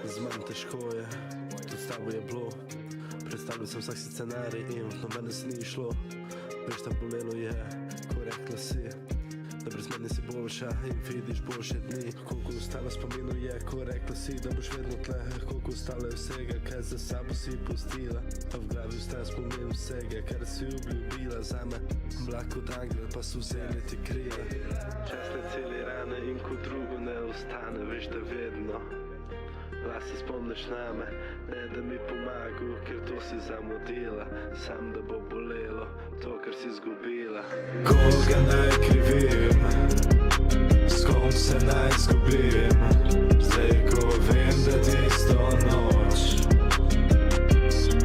Z manj težko je, tudi s tabo je bilo. Predstavljal sem vsak scenarij in no mene se ni šlo. Veš, da bolelo je, ko rekla si, da brez mene si boljša in vidiš boljše dni. Koliko ostalo spominu je, ko rekla si, da boš vedno tle. Koliko ostalo je vsega, kaj za sabo si pustila. A v glavi ostaja spomin vsega, kar si obljubila zame. Mlak kot angel pa so vzeli ti krila. Čas ne celi rane in ko drugo ne ostane, veš da vedno lahko se spomniš name, ne da mi pomagal, ker to si zamudila. Sam da bo bolelo, to kar si izgubila. Koga naj krivim, s kom se naj zgubim, zdaj ko vem, da tisto noč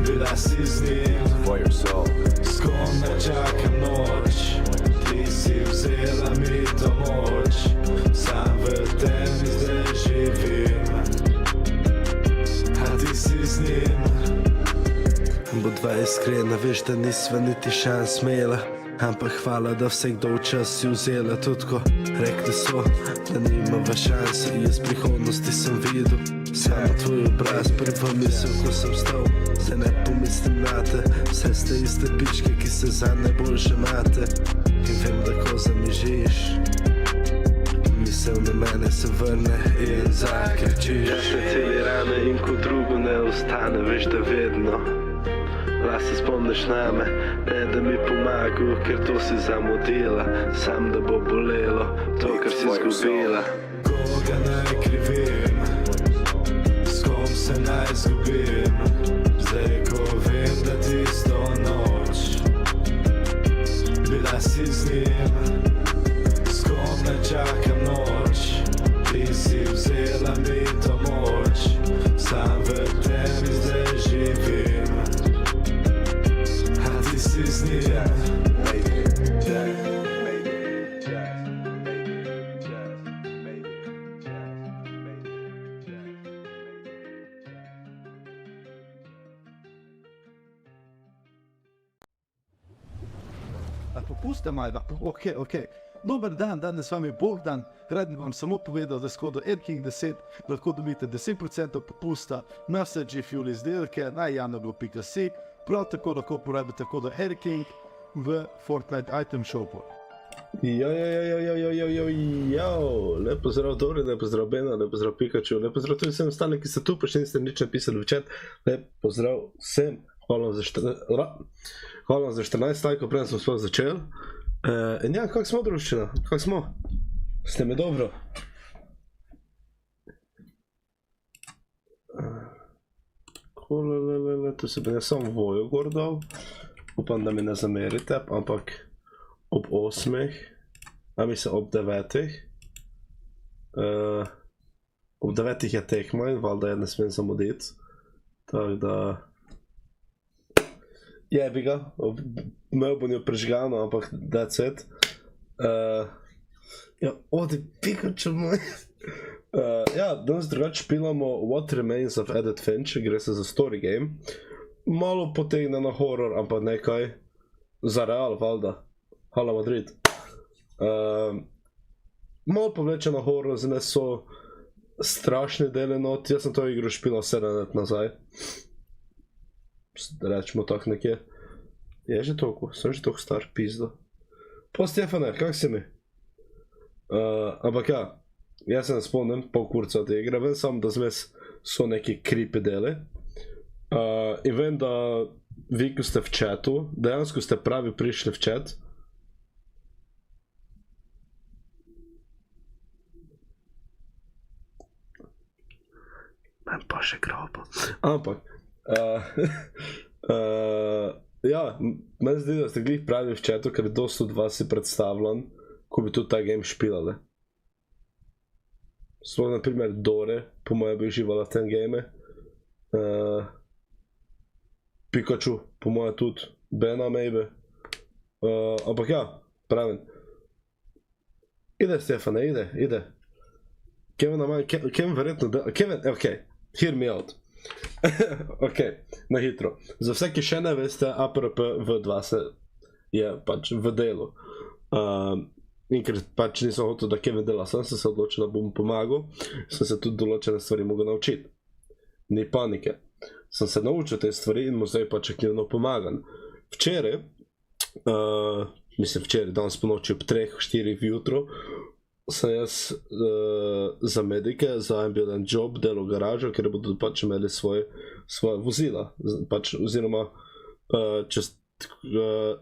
bila si z njim, s kom ne čakam noč, ti si vzela mi to moč, sam v temi zdaj živim, a ti si z njim. Bodva iskrena, veš, da nisva niti šans imela, ampak hvala, da vsakdo včas si vzela. Tudi ko rekli so, da nimava šanse, jaz prihodnosti sem videl samo tvoj obraz, prva misel, ko sem stal. Zdaj ne pomislim na te, vse ste iste pičke, ki se za najboljše mate. In vem, da ko zamižiš, misel na mene se vrne in zakrčiš. Čas ne celi rane in ko drugo ne ostane, veš da vedno lahko se spomniš name, ne da mi pomagal, ker to si zamudila. Sam da bo bolelo, to kar si izgubila. Koga naj krivim, s kom se naj zgubim, zdaj ko vem, da tisto noč bila si z njim, s kom ne čakam noč, ti si vzela mi to moč, sam v temi zdaj živim, a ti si z njim. Puste malo, ok. Dober dan, danes s vami Bogdan. Rad bi vam samo povedal, da s kodom Rking 10 lahko dobite 10% popusta na vse GFUEL izdelke na janoglo.si. Prav tako lahko uporabite kodom Rking v Fortnite item shopu. Lep pozdrav Dori, lep pozdrav Bena, lep pozdrav Pikachu, lep pozdrav tudi vsem ostalim, ki ste tu, pa še niste nič napisali v chat. Lep pozdrav vsem, hvala vam za 14 lajkov, preden smo sploh začeli. In ja, kak smo družščina? Kak smo? Ste me dobro? Tu se bi ne samo vojo gor dal. Upam, da mi ne zamerite, ampak ob 8, a mislim ob 9. Ob 9 je tekma in valjda je ne smem zamuditi. Tako da jebi ga, imel bom jo prežgano, ampak that's it. Ja, odi Pikachu moj. Ja, danes drugače špilamo What Remains of Edith Finch, gre se za story game. Malo potegne na horror, ampak nekaj za real, valjda. Hala Madrid. Malo povleče na horror, zdaj so strašni deli not. Jaz sem to igro špilal 7 let nazaj. Rečemo tako nekje. Je že toliko, sem že toliko star, pizdo. Po Stefane, kak si mi? Ampak ja, jaz se ne spomnim pol kurca od igre, vem samo, da zmes so neki creepy deli. In vem, da vi, ko ste v chatu, dejansko ste pravi prišli v chat. Imam pa še grobo. Ampak ja, meni zdi, da ste glih pravi v chatu, ker dosti od vas si predstavljam, ko bi tudi ta game špilali. Sploh na primer Dori, po moje bi uživala v tem game. Pikachu, po moje tudi, Bena maybe. Ampak ja, pravim. Ide Stefane, ide. Kevin verjetno, Kevin, ok, hear me out. Ok, na hitro. Za vse, ki še ne veste, APRP V2 se je pač v delu. In ker pač nisem hotel, da Kevin dela, sem se odločil, da bom pomagal, sem se tudi določene stvari mogel naučiti. Ni panike. Sem se naučil te stvari in mu zdaj pač aktivno pomagam. Včeraj, danes po noči ob 3-4 vjutro, sem jaz za medike, za ambulant job delal garažo, ker bodo pač imeli svoje vozila. Pač, oziroma,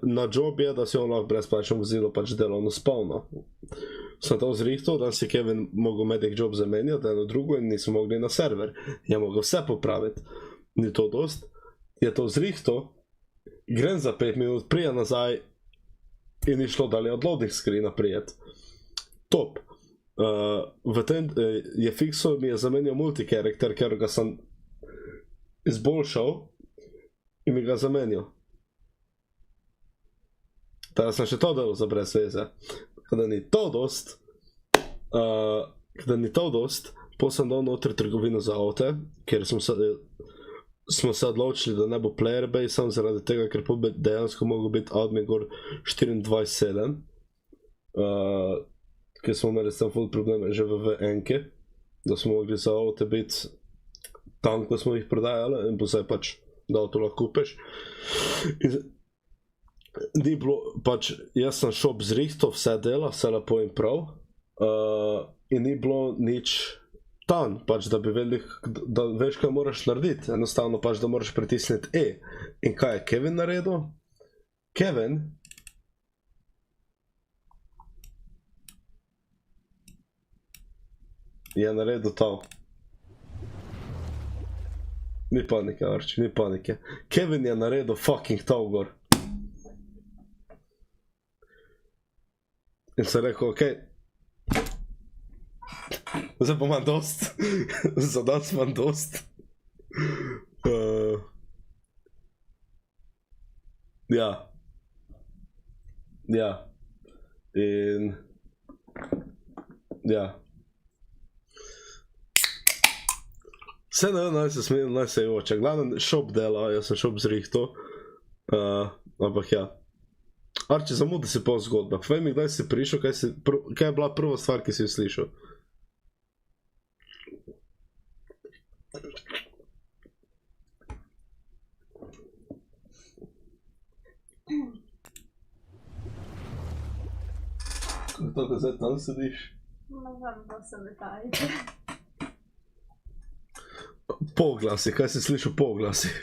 na job je, da si on lahko brezplačno vozilo pač delovno spolno. Sem to zrihtal, da si Kevin mogel medic job zamenjati, eno drugo in niso mogli na server. Je mogel vse popraviti. Ni to dost. Je to zrihtal, grem za 5 minut, prija nazaj in ni šlo dalje od loading screena prijet. Top. V tem je Fixo mi je zamenjal multi-character, ker ga sem izboljšal in mi ga zamenjal. Teda sem še to delal za brez veze. Kada ni to dost, potem sem dal noter trgovino za avte, ker smo se odločili, da ne bo player base, samo zaradi tega, ker bi dejansko mogel biti admin gor 24/7. Ker smo imeli s tem full probleme že v VN-ki, da smo mogli za avte biti tam, ko smo jih prodajali in bo zdaj pač, da avto lahko kupiš. Ni bilo, pač, jaz sem šop zrihtal, vse dela, vse lepo in prav, in ni bilo nič tam, pač, da bi vedel, da veš, kaj moraš narediti, enostavno pač, da moraš pritisniti E. In kaj je Kevin naredil? Kevin je naredil to. Ni panike, Arči, ni panike. Kevin je naredil fucking to gor. In sem rekel, okej, zdaj pa imam dost, za danes imam dost. Ja. In ja. Vse ne vem, naj se smejem, naj se joče. Glavno, šop dela, jaz sem šop zrihtal, ampak ja. Arči, zamudi si pol zgodbe. Povej mi, kdaj si prišel, kaj je bila prva stvar, ki si jo slišal? Kako to, da zdaj tam sediš? Ne vem, da se letajite. Poglasi, kaj si slišal poglasi?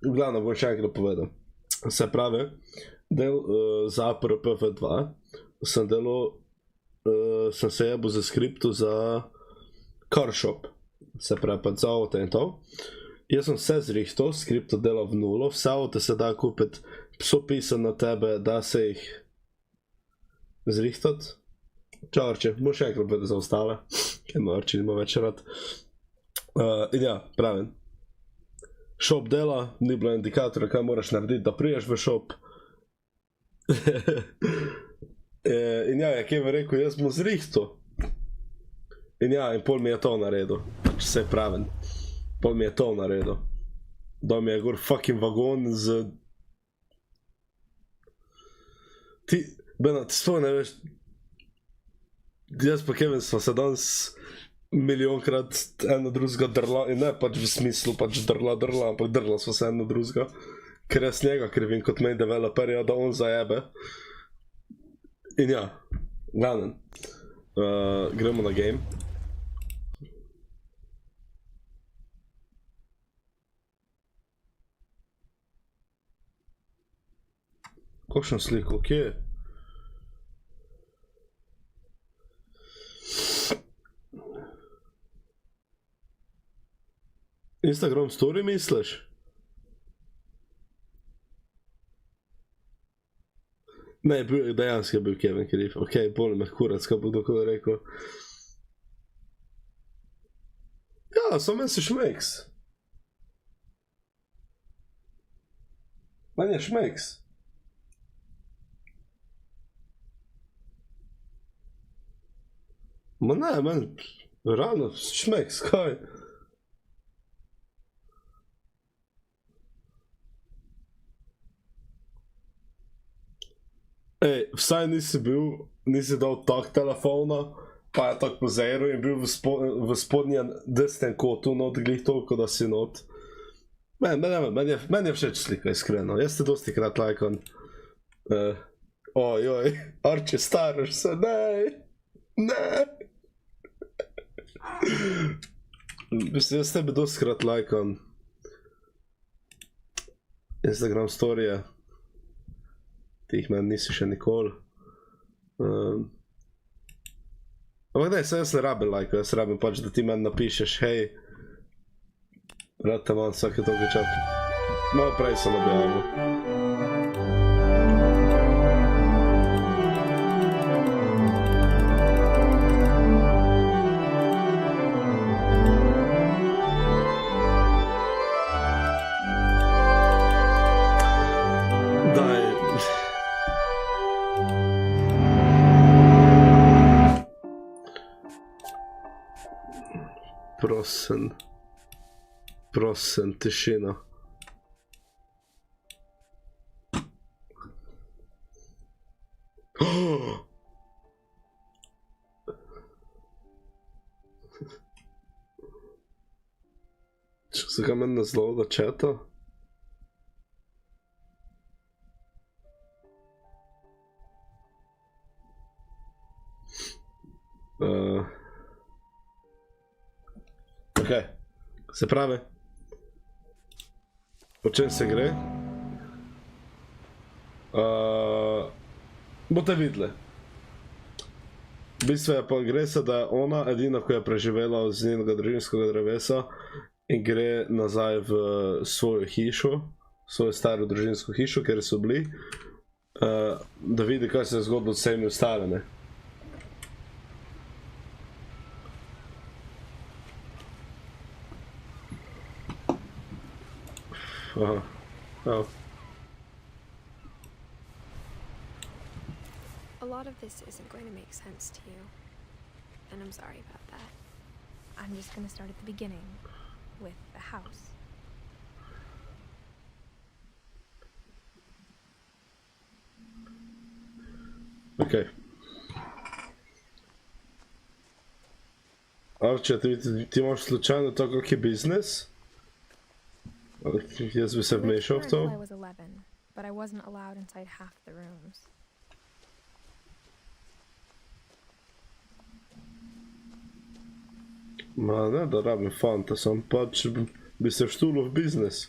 Glavno, bom še enkrat povedal. Se pravi, del za PRPV2 sem delal, sem se jebal za skriptu za car shop. Se pravi, pa za avto in to. Jaz sem vse zrihtal, skripto delal v nulo, vse avto se da kupiti, so pisane na tebe, da se jih zrihtati. Čau, Arči, bom še enkrat povedal za ostale, ker ima Arči nima več rad. In ja, pravim. Šop dela, ni bilo indikatorja, kaj moraš narediti, da priješ v šop. In ja, je Kevin rekel, jaz bom zrihtal. In ja, in pol mi je to naredil. Pač vse pravim. Pol mi je to naredil. Da mi je gor fucking vagon z... Ti, Bena, ti sploh ne veš... Jaz pa Kevin smo se danes... milijonkrat eno drugega drla in ne pač v smislu pač drla, ampak drla smo se eno drugega, ker jaz njega krivim kot main developerja, da on zajebe. In ja, glavnem, gremo na game. Kakšno sliko, kje je? Instagram story misliš? Ne, dejansko je bil Kevin kriv. Ok, bolj me kurac, kaj bo kdo rekel. Ja, samo meni si šmeks. Meni je šmeks. Ma ne, meni ravno šmeks, kaj? Ej, vsaj nisi dal tak telefona, pa je tak pozero in bil v spodnjem desnem kotu, not glih toliko, da si not. Meni je všeč slika, iskreno. Jaz te dosti krat lajkam. Ojoj, Arče, staraš se, ne. Mislim, jaz tebe dosti krat lajkam. Instagram storije. Ti jih meni nisi še nikoli. Ampak ne, jaz ne rabim lajka, jaz rabim pač, da ti meni napišeš, hej, rad te imam vsake toliko čas. Malo prej sem objavil. Prosim, tišina. Če se ga meni zelo da četa? Ok, se pravi, o čem se gre? Boste videli. V bistvu je pa gre se, da je ona edina, ko je preživela z njenega družinskega drevesa in gre nazaj v svojo hišo, svojo staro družinsko hišo, kjer so bili, da vidi, kaj se je zgodilo s vsemi ostalimi. Aha, oh. A lot of this isn't going to make sense to you, and I'm sorry about that. I'm just going to start at the beginning, with the house. Okay. Arče, ti imaš slučajno to kakšen biznis? Jaz bi se vmešal v to. I was 11, but I wasn't allowed inside half the rooms. Ma ne, da rabim fanta, sem pač bi se vštulil v biznis.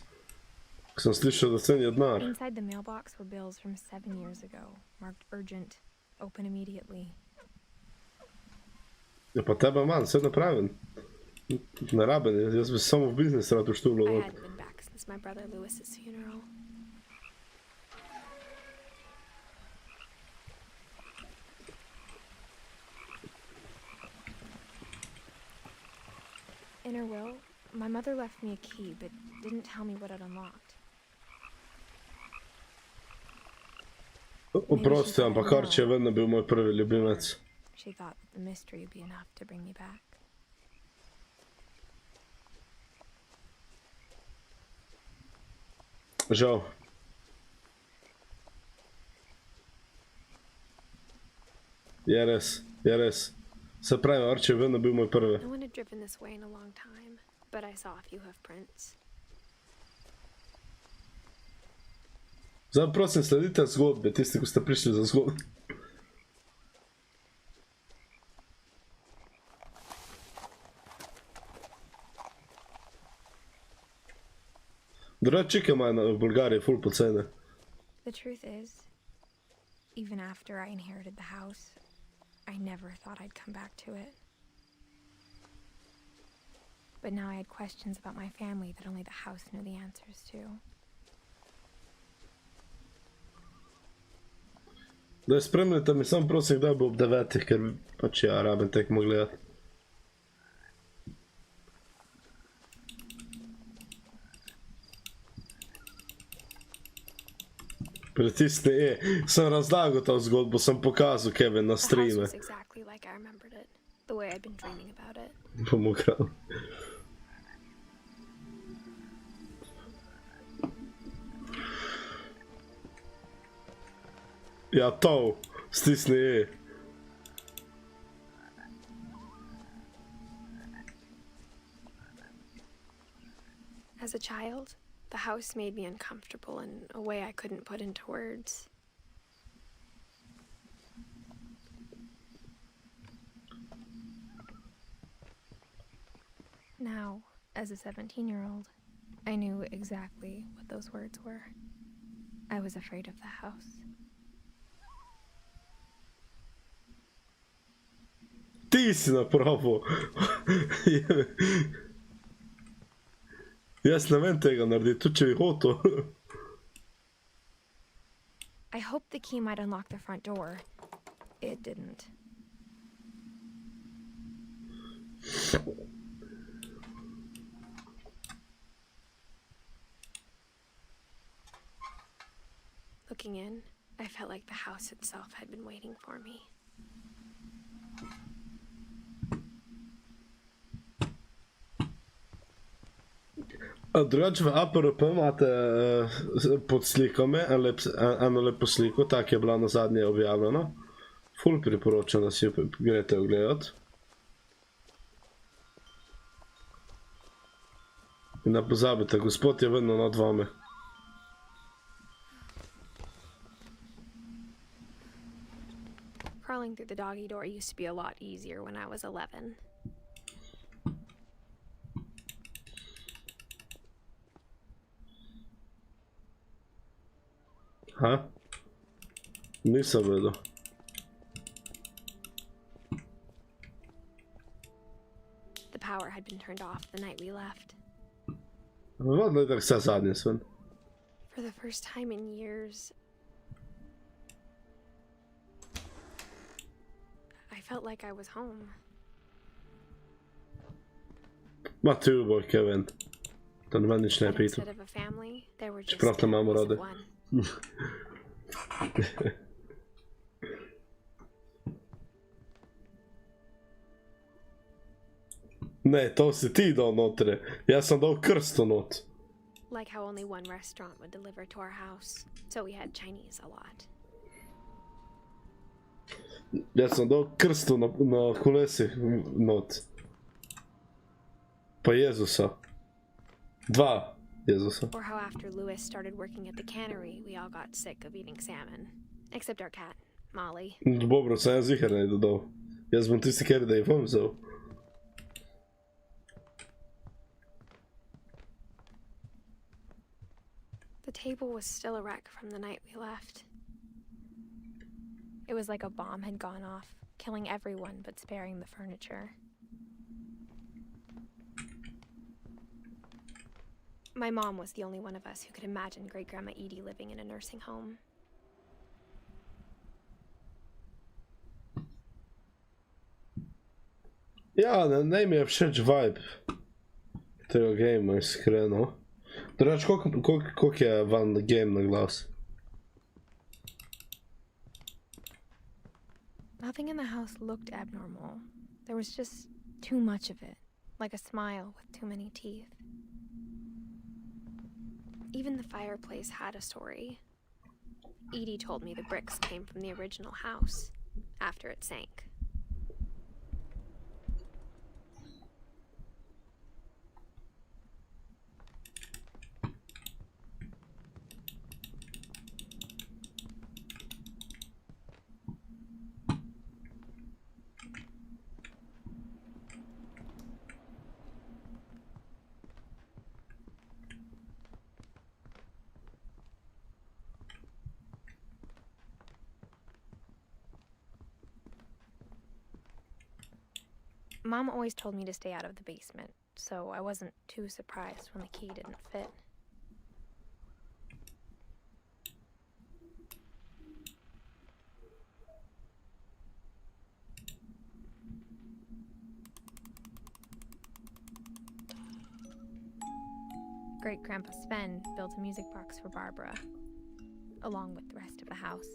Sem slišal, da cenijo denar. Inside the mailbox were bills from 7 years ago, marked urgent, open immediately. Ja, pa tebe manj, vse napravim. Ne rabim, jaz bi samo v biznis rad vštulil. I hadn't been back since my brother Lewis's funeral. In her will, my mother left me a key, but didn't tell me what it unlocked. Oprosti, ampak Arče je vedno bil moj prvi ljubimec. She thought that the mystery would be enough to bring me back. Žal. Je res, je res. Se pravi, Arče je vedno bil moj prvi. No one had driven this way in a long time, but I saw a few hoof prints. Zdaj prosim, sledite zgodbe, tisti, ko ste prišli za zgodbe. Drugače čike imajo v Bolgariji ful pocene. The truth is, even after I inherited the house, I never thought I'd come back to it. But now I had questions about my family that only the house knew the answers to. Da spremljate mi, sam prosim, kdaj bo ob 9, ker pač ja, rabim tekmo gledati. Pritisni E, sem razlagal to zgodbo, sem pokazal Kevin na The house streame. was exactly like I remembered it, the way I'd been dreaming about it. Bom ukradel. Ja, to, stisni E. As a child, the house made me uncomfortable in a way I couldn't put into words. Now, as a 17-year-old, I knew exactly what those words were. I was afraid of the house. Ti si napravil. Jaz ne vem tega narediti, tudi če bi hotel. I hoped the key might unlock the front door. It didn't. Looking in, I felt like the house itself had been waiting for me. Drugače v APRP imate pod slikami eno lepo sliko, tak je bila na zadnje objavljena. Ful priporočam, da si jo greste ogledati. In ne pozabite, gospod je vedno nad vami. Crawling through the doggy door used to be a lot easier when I was 11. Ha? Nisem vedel. The power had been turned off the night we left. Vedno je tako vse zadnje, Sven. For the first time in years, I felt like I was home. Ma ti Dvoboj, Kevin. Da ne nič ne But pitam. instead of a family, there were just Čeprav te imamo families of rade. one. Ne, to si ti dal notere. Jaz sem dal krsto not. Like how only one restaurant would deliver to our house, so we had Chinese a lot. Jaz sem dal krsto na kolesih not. Pa Jezusa. Dva Jezusa. Or how after Louis started working at the cannery, we all got sick of eating salmon. Except our cat, Molly. Dobro, sem jaz zihar ne dodal. Jaz bom tisti, ker da jih bom vzel. The table was still a wreck from the night we left. It was like a bomb had gone off, killing everyone but sparing the furniture. My mom was the only one of us who could imagine Great-Grandma Edie living in a nursing home. Ja, ne mi je všeč vibe tega gamea, iskreno. Drugač, koliko je van game na glas? Nothing in the house looked abnormal. There was just too much of it, like a smile with too many teeth. Even the fireplace had a story. Edie told me the bricks came from the original house, after it sank. Mom always told me to stay out of the basement, so I wasn't too surprised when the key didn't fit. Great-Grandpa Sven built a music box for Barbara, along with the rest of the house.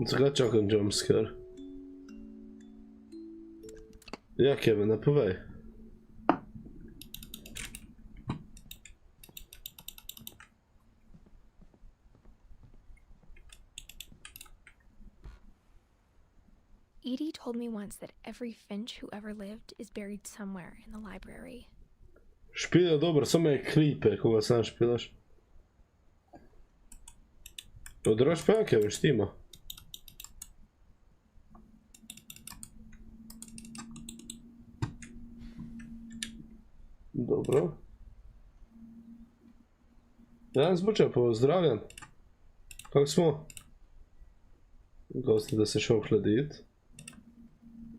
Zakaj čakam jumpscare? Ja, Kevin, ne povej. Edie told me once that every Finch who ever lived is buried somewhere in the library. Špil je dobro, samo je klipe, ko ga sam špilaš. Odraš pa, Kevin, štima. Dobro. Ja, zvuča, pozdravljen. Kako smo? Gosti, da se šel hladit.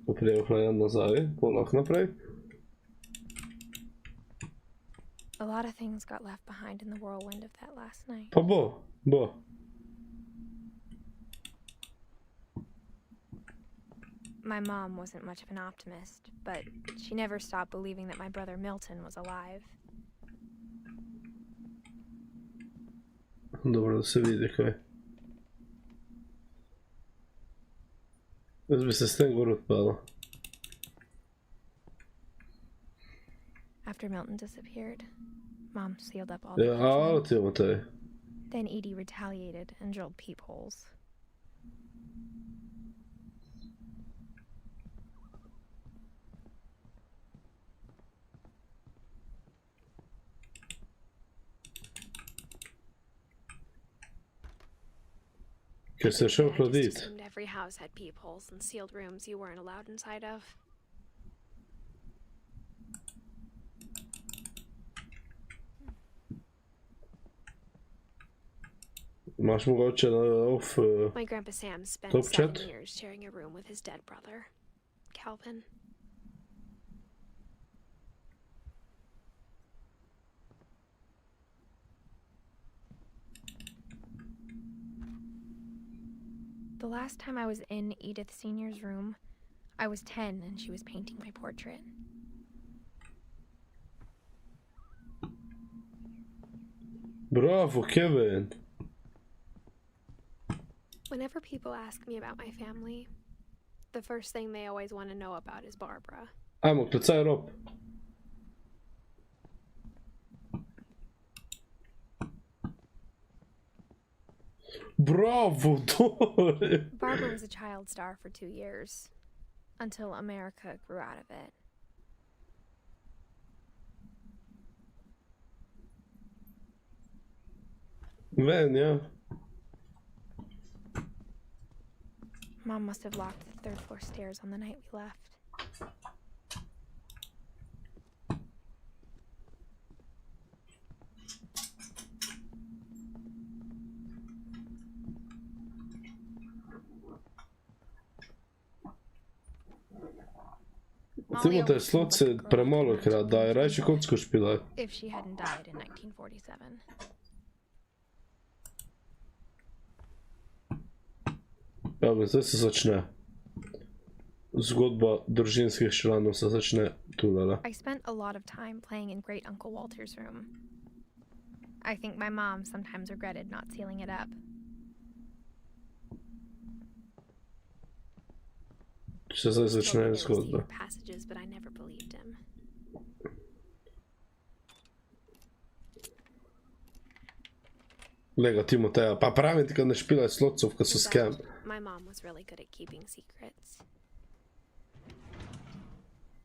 Poprijel hlajan nazaj, polak naprej. A lot of things got left behind in the whirlwind of that last night. Pa bo. My mom wasn't much of an optimist, but she never stopped believing that my brother Milton was alive. Dobro, da se vidi kaj. Jaz bi se s tem gor odpala. After Milton disappeared, Mom sealed up all the Ja, alo ti imamo taj. Then Edie retaliated and drilled peepholes. Ker se je šel I just hladit. assumed every house had peepholes and sealed rooms you weren't allowed inside of. Imaš mogoče na off... My grandpa Sam spent Top 7 chat? years sharing a room with his dead brother, Calvin. The last time I was in Edith Sr.'s room, I was 10 and she was painting my portrait. Bravo, Kevin! Whenever people ask me about my family, the first thing they always want to know about is Barbara. Ajmo, klicaj rob. Bravo, Dori! Barbara was a child star for 2 years, until America grew out of it. Ven, ja. Mom must have locked the 3rd floor stairs on the night we left. Timotej, slot se premalo krat daje, rajši kocko špilaj. If she hadn't died in 1947. Ja, zdaj se začne. Zgodba družinskih članov se začne tulele. I spent a lot of time playing in Great Uncle Walter's room. I think my mom sometimes regretted not sealing it up. Se zdaj začne Told me there was zgodba. secret passages, but I never believed him. Lega Timoteja, pa pravim ti, kad ne špilaj slotcov, kad so scam. My mom was really good at keeping secrets.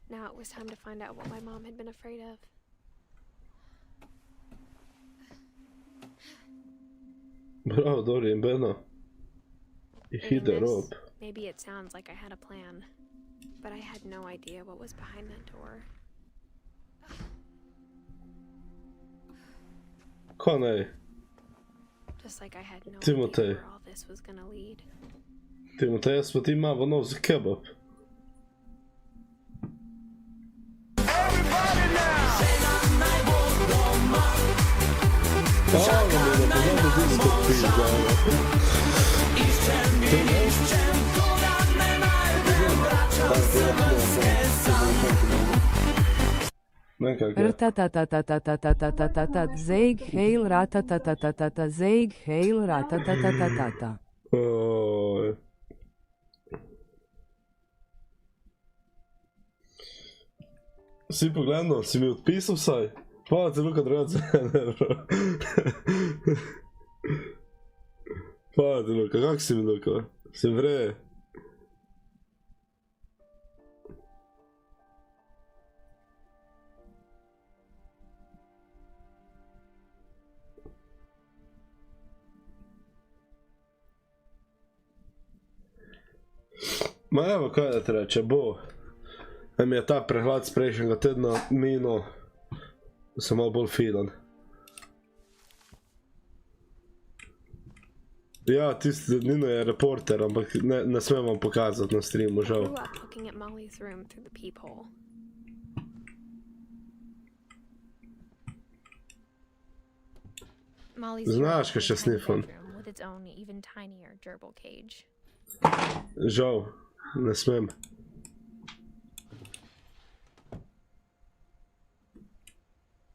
Now it was time to find out what my mom had been afraid of. Bravo, Dori in Beno. I Reading hide this, rob. maybe it sounds like I had a plan, but I had no idea what was behind that door. Ko nej? Just like I had no Timotej. idea where all this was gonna lead. Timoteja smo ti ima vanov za kebab. Ratatatatatatatatatatata zeig heil ratatatatata zeig heil ratatatatata. Si pogledal, si mi odpisal vsaj? Hvala ti, Luka, drugače. Hvala ti, Luka, kak si mi, Luka? Si vre? Ma evo, kaj da ti reče, bo. Mi je ta prehlad z prejšnjega tedna minil, sem malo bolj filan. Ja, tisti Nino je reporter, ampak ne smem vam pokazati na streamu, žal. Grew up looking at Molly's room through the peephole. Molly's Znaš, kaj še room was a tiny snifam. bedroom with its own even tinier gerbil cage. Žal, ne smem.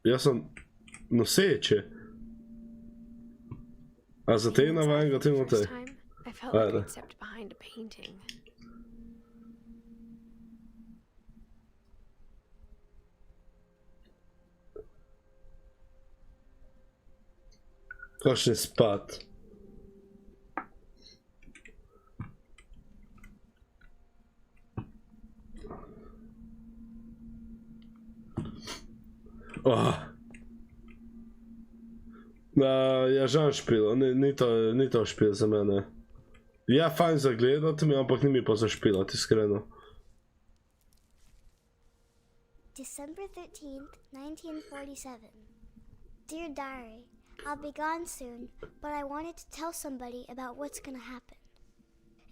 Jaz sem noseče. A za te navajen ga ti For the notaj? first time, I felt like Ajde. I'd stepped behind a painting. Kakšen spat. Ja, žal špilo, ni to špil za mene. Ja, fajn za gledati mi, ampak ni mi pa za špilati, iskreno. December 13th, 1947. Dear Diary, I'll be gone soon, but I wanted to tell somebody about what's gonna happen.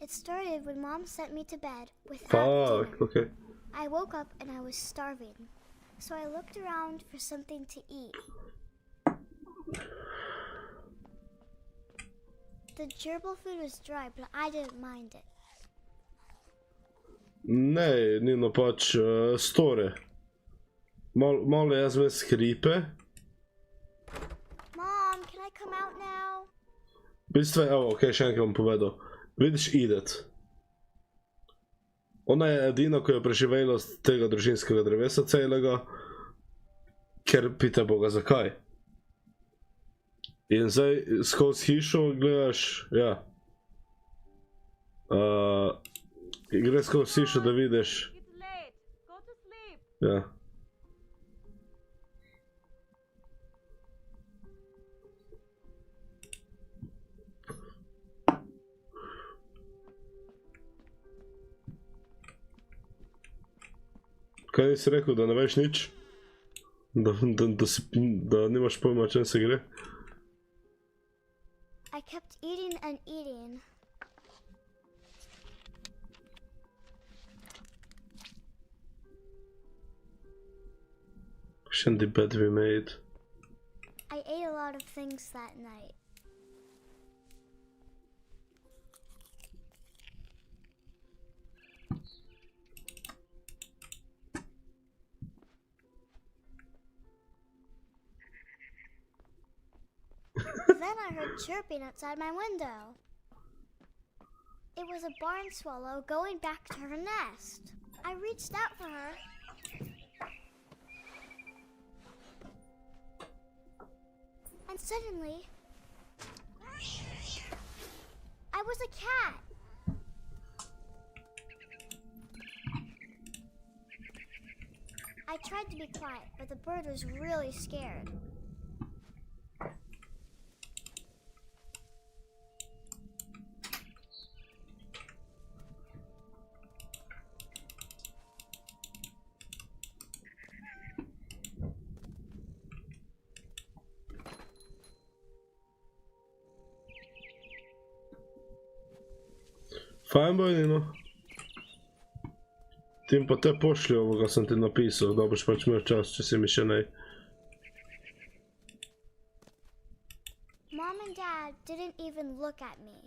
It started when Mom sent me to bed without dinner. Fuck, okay. I woke up and I was starving, so I looked around for something to eat. The gerbil food was dry, but I didn't mind it. Ne, Nino, pač store. Malo jaz me skripe. Mom, can I come out now? V bistvu, evo, ok, še enkrat bom povedal. Vidiš Edith. Ona je edina, ko je preživela z tega družinskega drevesa celega, ker pita Boga zakaj. In zdaj skozi hišo gledaš, ja. Gre skozi hišo, da vidiš. Ja. Kaj nisi rekel, da ne veš nič? Da nimaš pojma, o čem se gre? I kept eating and eating. Shouldn't the bed be made? I ate a lot of things that night. Then I heard chirping outside my window. It was a barn swallow going back to her nest. I reached out for her. And suddenly, I was a cat. I tried to be quiet, but the bird was really scared. Fajn bo, Nino. Tim pa te pošlji ovoga sem ti napisal, da boš pač imel čas, če si mi še nej. Mom and Dad didn't even look at me.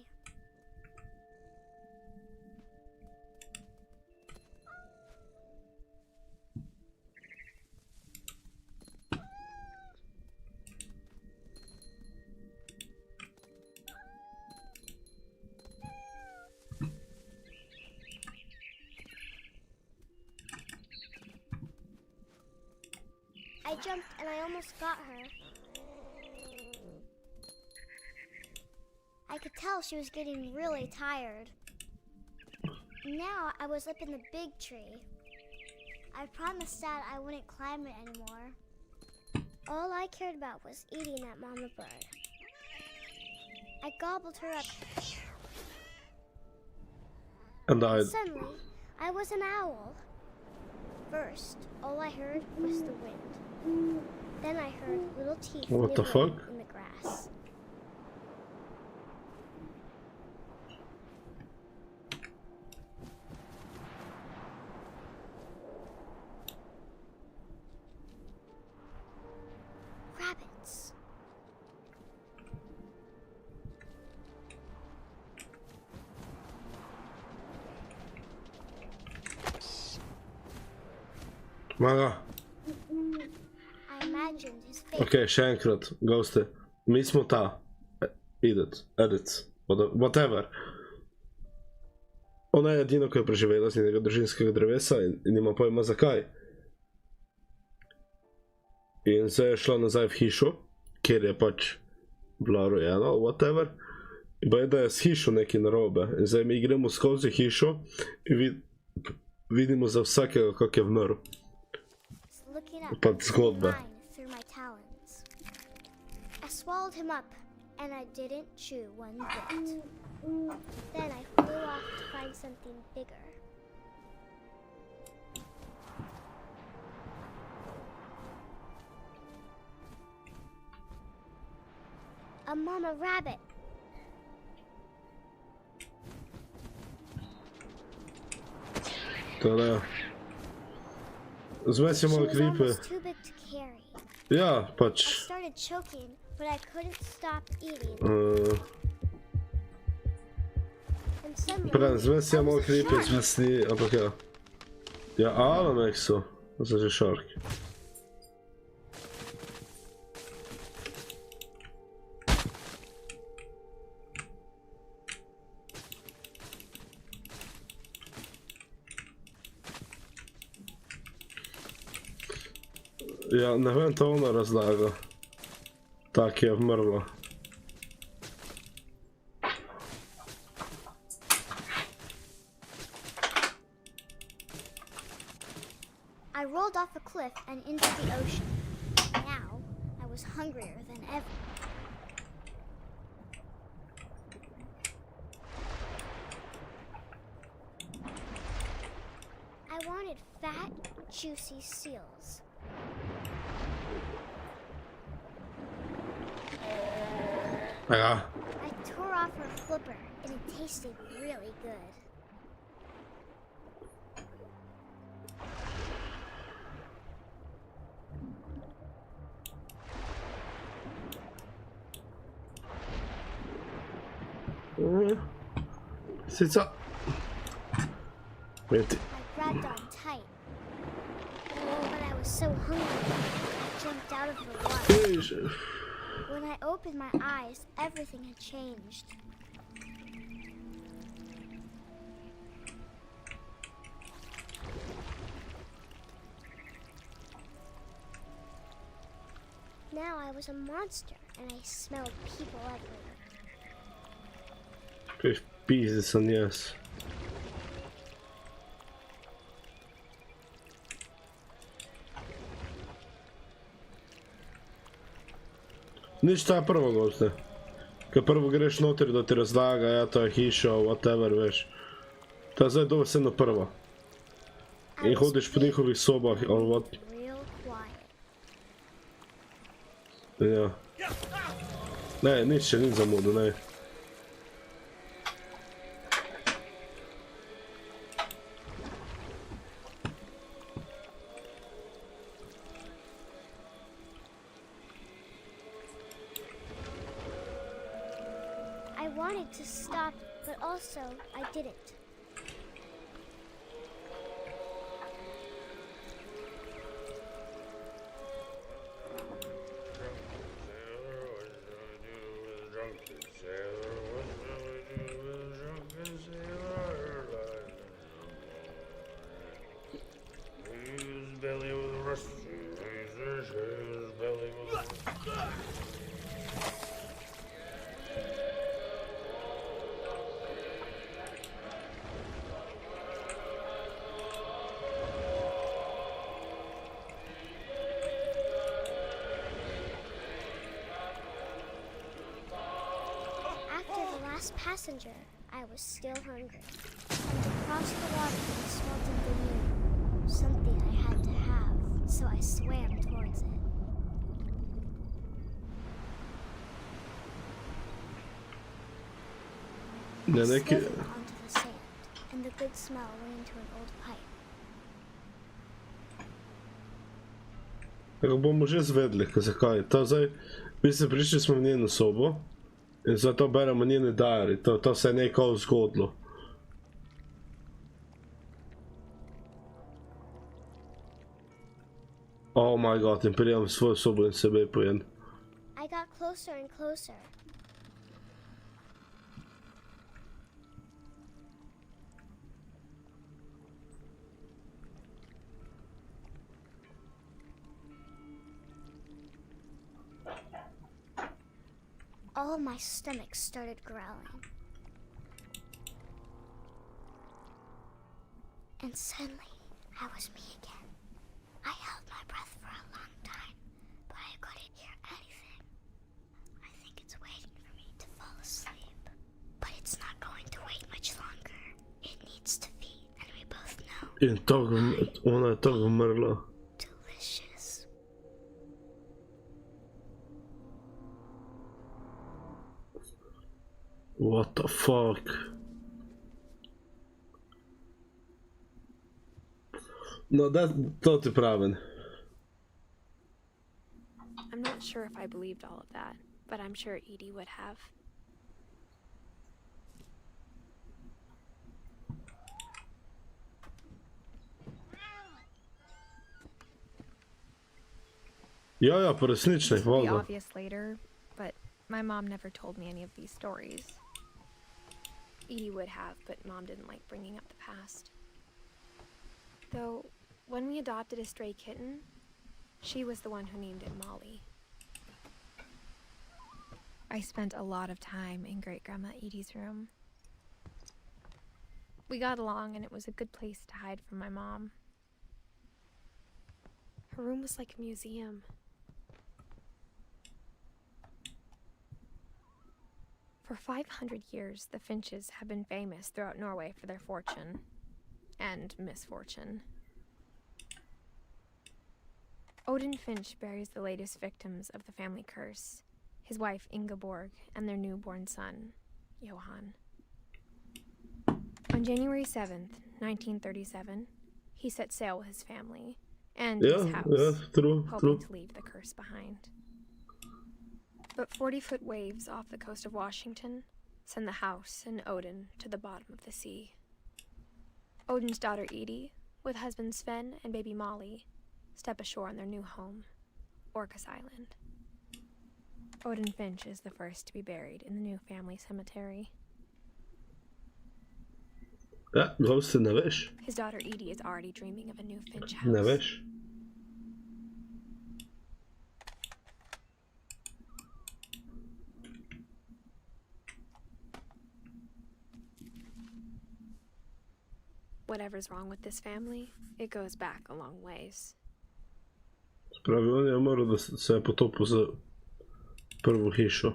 I jumped and I almost got her. I could tell she was getting really tired. Now I was up in the big tree. I promised Dad I wouldn't climb it anymore. All I cared about was eating that mama bird. I gobbled her up. And died. Suddenly, I was an owl. First, all I heard was the wind. Then I heard little teeth What the nibbling fuck? in the grass. Rabbits. Maga. I imagined his face. Ok, še enkrat, goste. Mi smo ta. Edith. Whatever. Ona je edina, ko je preživela z njenega družinskega drevesa in nima pojma zakaj. In zdaj je šla nazaj v hišo, kjer je pač bila rojena, whatever. In pa je, da je s hišo nekaj narobe. In zdaj mi gremo skozi hišo in vidimo za vsakega, kak je vmrl. Pa zgodbe. I swallowed him up, and I didn't chew one bit. Then I flew off to find something bigger. A mama rabbit. Tada. Zmes je malo She was creepy. almost too big to carry. Ja, I pač. started choking, but I couldn't stop eating. And suddenly, Prej, zmes je I malo was a creepy, shark. zmes ni, ampak ja. Ja, Alamek so. Zdaj že shark. Ja, ne vem, to ona razlaga. Tak je vmrla. I rolled off a cliff and into the ocean. Now, I was hungrier than ever. I wanted fat, juicy seals. Ja. I tore off her flipper, and it tasted really good. Sicer. Vedi. I grabbed on tight. Oh, but I was so hungry, I jumped out of the water. When I opened my eyes, everything had changed. Now I was a monster, and I smelled people everywhere. Kaj pizdi sem jaz. Nič ta prvo, goste. Kaj prvo greš noter, da ti razlaga, ja, to je hiša, whatever, veš. Ta zdaj dovesedno prva. In hodiš po njihovih sobah, ali what. Real quiet. Ja. Ne, nič še, nič zamudo, ne. I wanted to stop, but also I didn't. passenger, I was still hungry. And across the water, I smelled something new. Something I had to have, so I swam towards it. Ne, I neki... slithered onto the sand, and the good smell went into an old pipe. Kako bomo že zvedli, zakaj. To zdaj, mi se prišli smo v njeno sobo in zato beremo njene diary. To se je nekaj zgodilo. Oh my god, in prijam svojo sobo in sebe pojen. I got closer and closer. All my stomach started growling. And suddenly, I was me again. I held my breath for a long time, but I couldn't hear anything. I think it's waiting for me to fall asleep. But it's not going to wait much longer. It needs to feed, and we both know. In ona je tako umrla. Delicious. What the fuck? No, to ti pravim. I'm not sure if I believed all of that, but I'm sure Edie would have. Ja, pa resnične, This will be valjda. obvious later, but my mom never told me any of these stories. Edie would have, but Mom didn't like bringing up the past. Though, when we adopted a stray kitten, she was the one who named it Molly. I spent a lot of time in Great-Grandma Edie's room. We got along, and it was a good place to hide from my mom. Her room was like a museum. For 500 years, the Finches have been famous throughout Norway for their fortune and misfortune. Odin Finch buries the latest victims of the family curse, his wife Ingeborg and their newborn son, Johan. On January 7th, 1937, he set sail with his family and his house, True. hoping to leave the curse behind. But 40-foot waves off the coast of Washington send the house and Odin to the bottom of the sea. Odin's daughter Edie, with husband Sven and baby Molly, step ashore on their new home, Orcas Island. Odin Finch is the first to be buried in the new family cemetery. Ja, gousty ne veš. His daughter Edie is already dreaming of a new Finch Ne house. veš. Whatever's wrong with this family, it goes back a long ways. Pravi, on je umrl, da se je potopil za prvo hišo.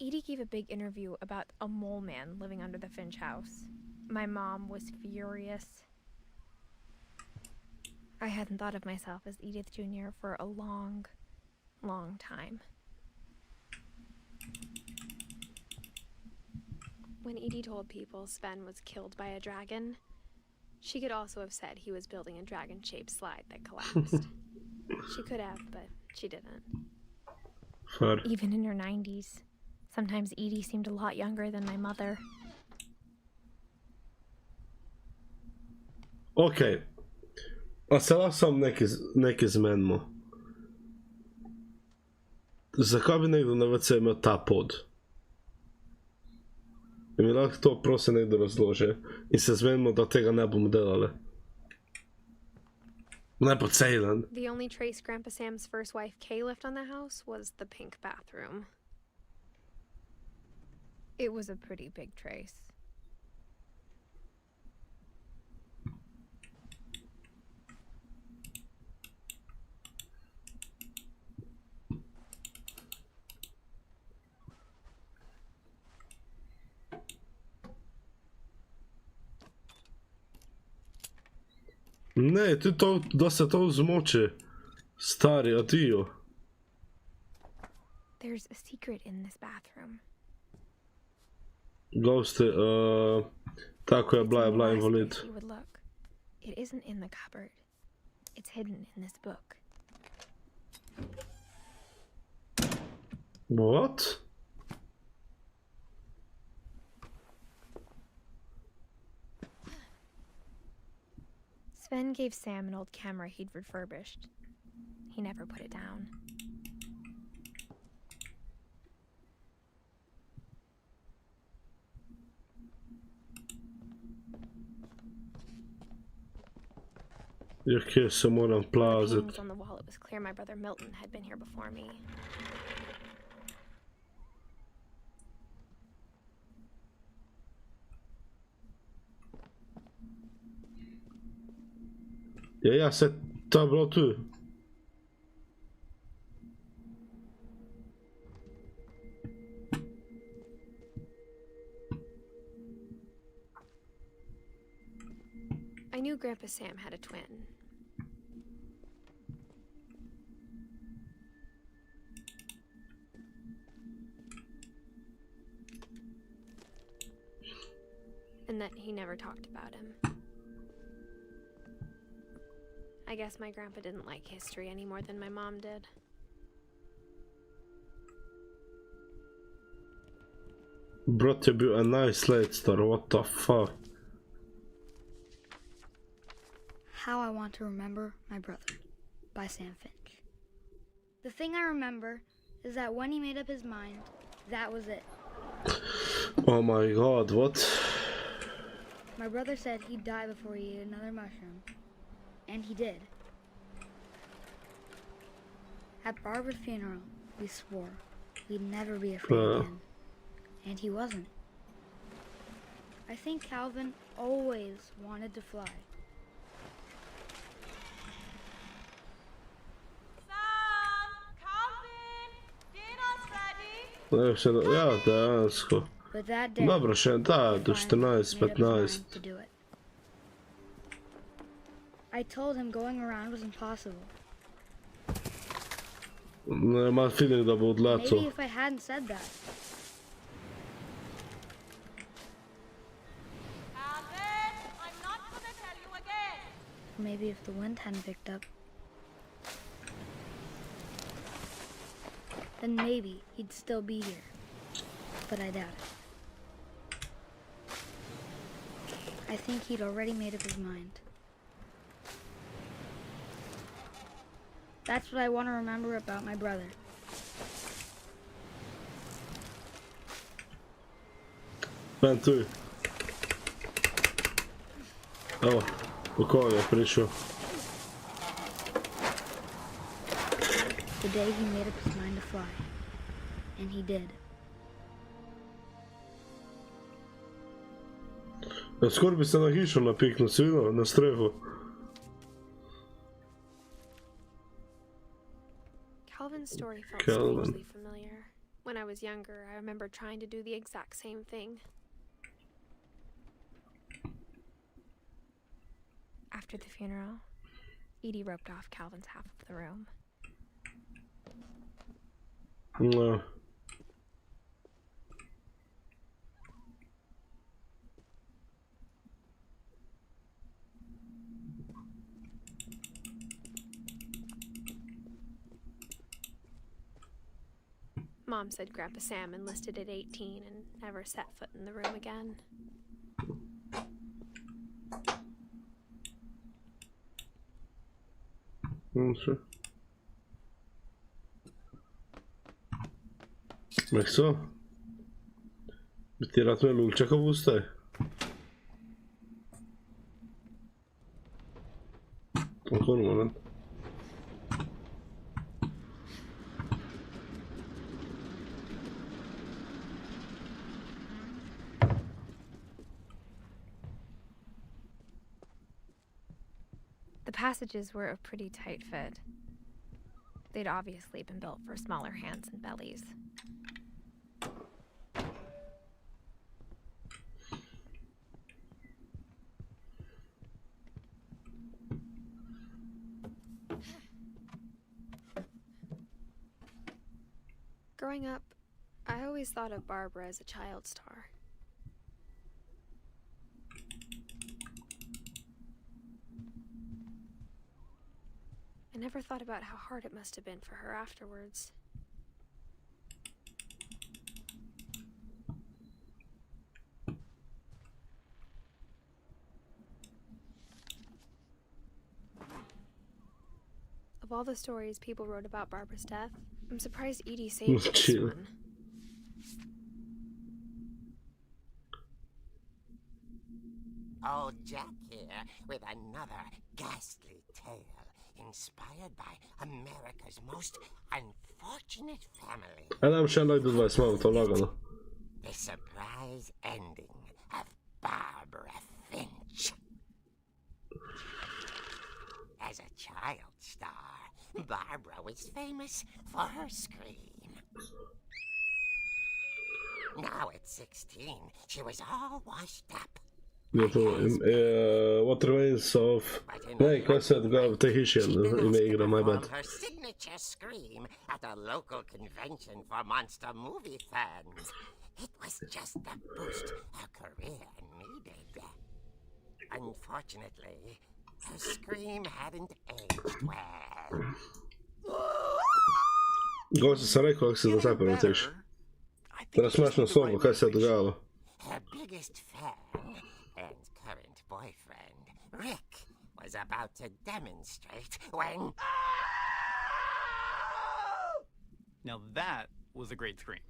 Edie gave a big interview about a mole man living under the Finch house. My mom was furious. I hadn't thought of myself as Edith Jr. for a long, long time. When Edie told people Sven was killed by a dragon, she could also have said he was building a dragon-shaped slide that collapsed. She could have, but she didn't. Fair. Even in her 90s, sometimes Edie seemed a lot younger than my mother. Okej. A se lahko samo nekaj zmenimo. Zakaj bi nekdo na WC imel ta pod? In mi lahko to prosim nekdo razloži. In se zmenimo, da tega ne bomo delali. Ne po cel dan. The only trace Grandpa Sam's first wife Kay left on the house was the pink bathroom. It was a pretty big trace. Ne, ti to, da se to zmoče. Stari, adijo. There's a secret in this bathroom. Goste, tako je It's bila, in je the bila last invalid. place you would look. It isn't in the cupboard. It's hidden in this book. What? Sven gave Sam an old camera he'd refurbished. He never put it down. Jakie se moram From the plaziti. paintings on the wall, it was clear my brother Milton had been here before me. Ja, se to je bilo tu. I knew Grandpa Sam had a twin. And that he never talked about him. I guess my grandpa didn't like history any more than my mom did. Brat je bil 11 let star, what the fuck. How I Want to Remember My Brother by Sam Finch. The thing I remember is that when he made up his mind, that was it. Oh my god, what? My brother said he'd die before he ate another mushroom. And he did. At Barbara's funeral, we swore we'd never be afraid again. And he wasn't. I think Calvin always wanted to fly. Ne, se, ja, dejansko. But that day, Dobro, še da, do he finally 14, made up his mind 15. to do it. I told him going around was impossible. Ne, imam feeling, da bo Maybe odletel. if I hadn't said that. Alvin, I'm not gonna tell you again. Maybe if the wind hadn't picked up. Then maybe he'd still be here. But I doubt it. I think he'd already made up his mind. That's what I want to remember about my brother. Ben tu. Evo, u koga je prišao. The day he made up his mind to fly. And he did. Ja, skoro bi se na hišo napiknil, si videl, na streho. Calvin's story felt Calvin. strangely familiar. When I was younger, I remember trying to do the exact same thing. After the funeral, Edie roped off Calvin's half of the room. No. Mom said Grandpa Sam enlisted at 18 and never set foot in the room again. Może. Jak co? Bitirat me lulčaka v ustaj. Tako ne morem. The passages were a pretty tight fit. They'd obviously been built for smaller hands and bellies. Growing up, I always thought of Barbara as a child star. I never thought about how hard it must have been for her afterwards. Of all the stories people wrote about Barbara's death, I'm surprised Edie saved this one. Old Jack here with another ghastly tale inspired by America's most unfortunate family. Nem sem nagy dudvás magától lagana. The surprise ending of Barbara Finch. As a child star, Barbara was famous for her scream. Now at 16, she was all washed up. What remains of... Melyik veszed Gabi, te HIŠI, imaigra, my bad. Her signature scream at a local convention for monster movie fans. It was just the boost her career needed. Unfortunately, her scream hadn't aged well. Gosto se rekao kako se da zapravo. Teraz smašno slovo, kaj se dogajalo? Her biggest fan and current boyfriend, Rick, was about to demonstrate when... Now that was a great scream.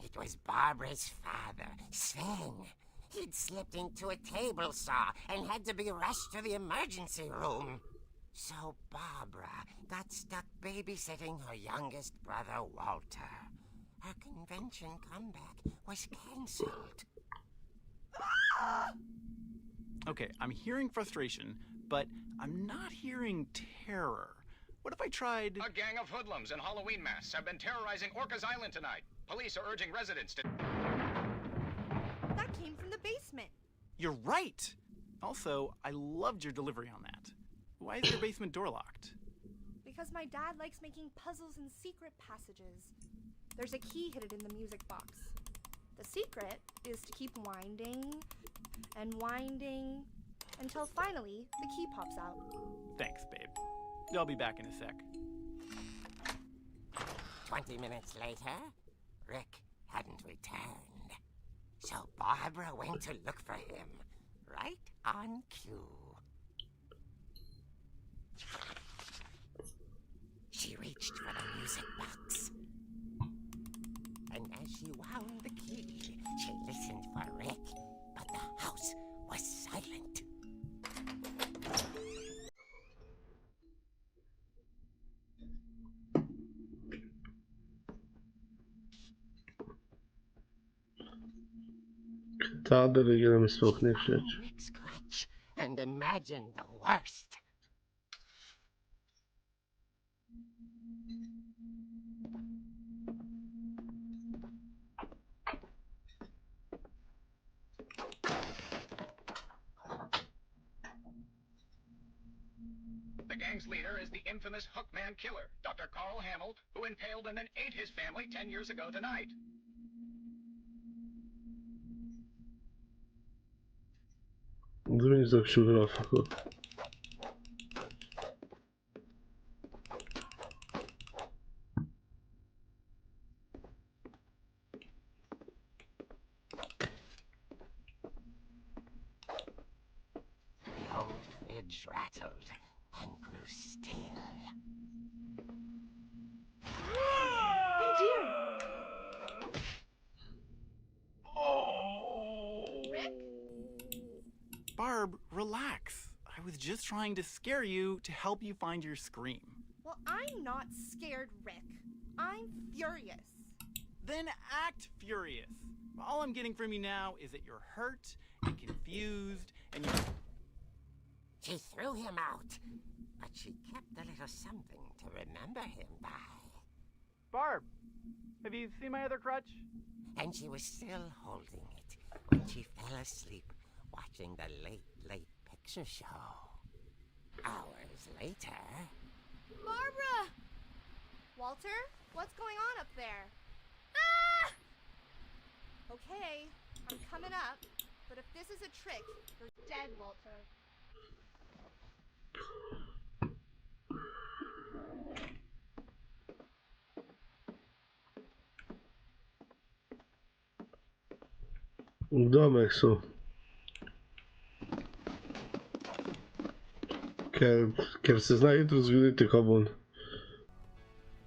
It was Barbara's father, Sven. He'd slipped into a table saw and had to be rushed to the emergency room. So Barbara got stuck babysitting her youngest brother, Walter. Her convention comeback was cancelled. Okay, I'm hearing frustration, but I'm not hearing terror. What if I tried... A gang of hoodlums in Halloween masks have been terrorizing Orcas Island tonight. Police are urging residents to... That came from the basement. You're right! Also, I loved your delivery on that. Why is your basement door locked? Because my dad likes making puzzles and secret passages. There's a key hidden in the music box. The secret is to keep winding and winding until finally the key pops out. Thanks, babe. I'll be back in a sec. 20 minutes later, Rick hadn't returned. So Barbara went to look for him, right on cue. She reached for the music box. And as she wound the key, she listened for Rick, but the house was silent. Rick's clutch and imagine the worst. The gang's leader is the infamous Hookman killer, Dr. Carl Hamill, who impaled and then ate his family 10 years ago tonight. Zmienić do księżyca. The old fridge rattled and grew still. Oh dear! Rick? Barb, relax. I was just trying to scare you to help you find your scream. Well, I'm not scared, Rick. I'm furious. Then act furious. All I'm getting from you now is that you're hurt and confused and you're... She threw him out, but she kept a little something to remember him by. Barb, have you seen my other crutch? And she was still holding it when she fell asleep watching the late picture show. Hours later... Barbara! Walter, what's going on up there? Okay, I'm coming up. But if this is a trick, you're dead, Walter. Domek so. Ker se zna hitro zgoditi, ko bom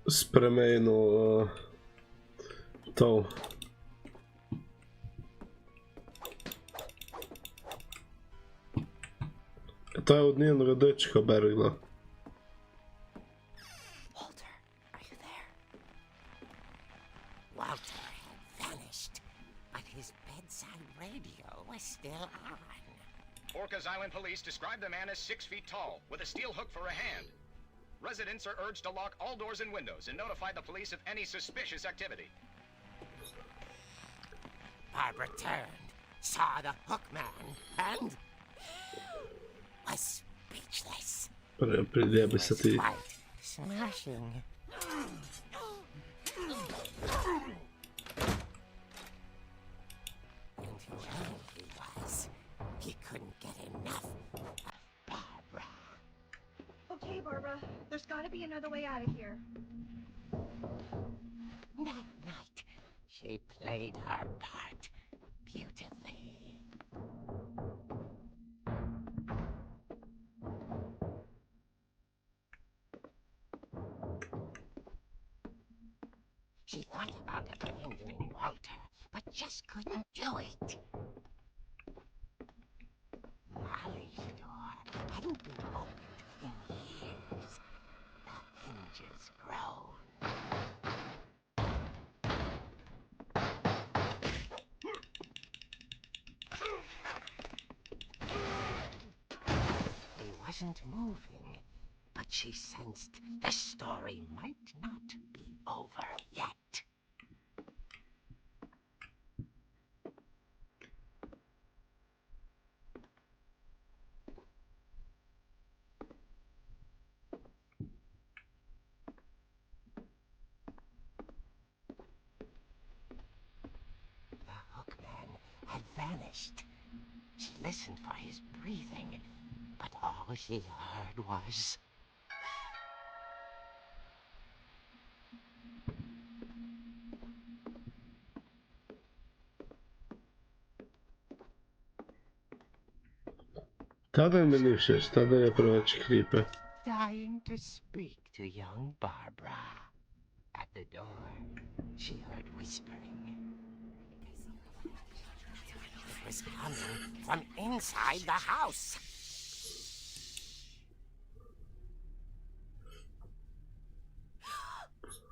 spremenil to. To je od njen rodečka bergla. Walter, are you there? Walter had vanished, but his bedside radio was still on. Orcas Island police describe the man as 6 feet tall, with a steel hook for a hand. Residents are urged to lock all doors and windows and notify the police of any suspicious activity. Barbara turned, saw the hook man, and was speechless. Despite smashing. And whoever he was, he couldn't get enough of Barbara. Okay, Barbara, there's gotta be another way out of here. That night, she played her part beautifully. She thought about abandoning Walter, but just couldn't do it. Molly's door hadn't been opened in years. The hinges groaned. He wasn't moving, but she sensed the story might not be over yet. The hookman had vanished. She listened for his breathing, but all she heard was... Tada mi ni všeč, tada je preveč creepy. dying to speak to young Barbara. At the door, she heard whispering. It was coming from inside the house.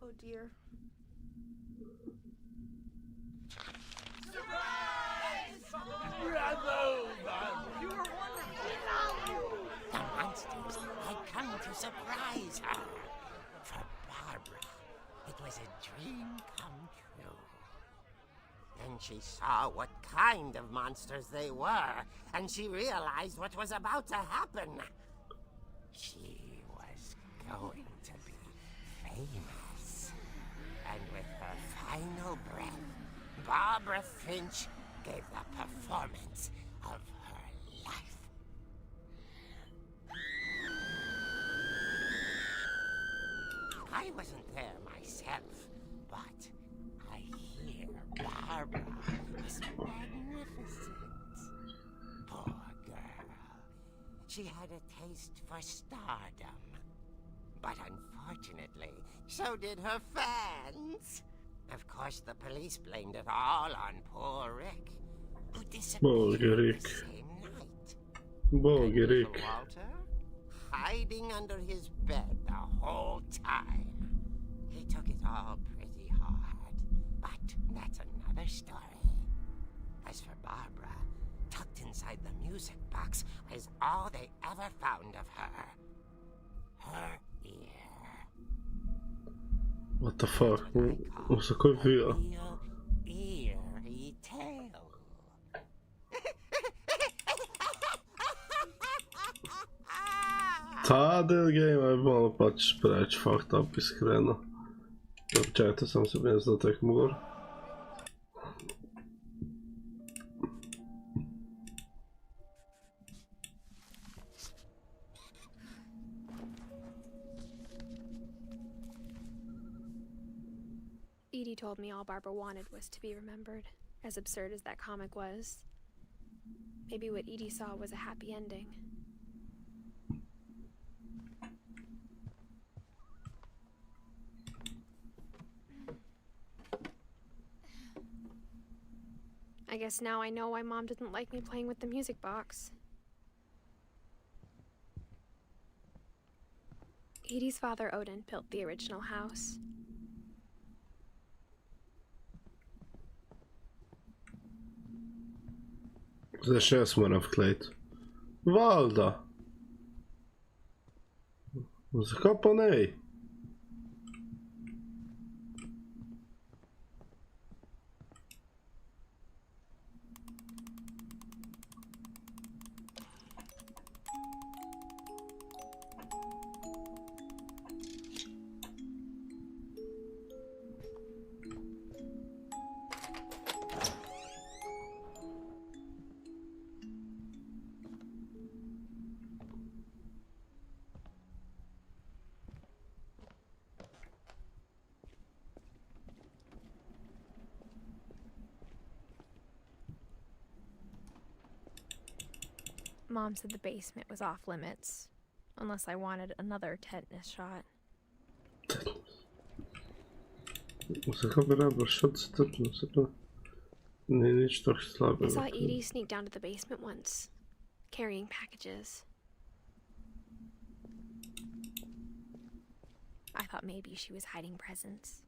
Oh dear. The monsters had come to surprise her. For Barbara, it was a dream come true. Then she saw what kind of monsters they were, and she realized what was about to happen. She was going to be famous. And with her final breath, Barbara Finch gave the performance of her life. I wasn't there myself, but I hear Barbara was magnificent. Poor girl. She had a taste for stardom. But unfortunately, so did her fans. Of course, the police blamed it all on poor Rick, who disappeared the same night. And little Walter, hiding under his bed the whole time. He took it all pretty hard, but that's another story. As for Barbara, tucked inside the music box was all they ever found of her. Her ear. What the fuck? Vad så konfyra? Eerie tale. Ta del game je malo pač preveč fucked up, iskreno. Čakajte, sam se bi zdaj tek mogel. Edie told me all Barbara wanted was to be remembered, as absurd as that comic was. Maybe what Edie saw was a happy ending. I guess now I know why Mom didn't like me playing with the music box. Edie's father, Odin, built the original house. Zdaj jaz moram vklejt. Valjda. Zakaj pa nej? Mom said the basement was off limits, unless I wanted another tetanus shot. Zakaj bi rad šel s tetanus? Ni nič tako slabega. I saw Edie sneak down to the basement once, carrying packages. I thought maybe she was hiding presents.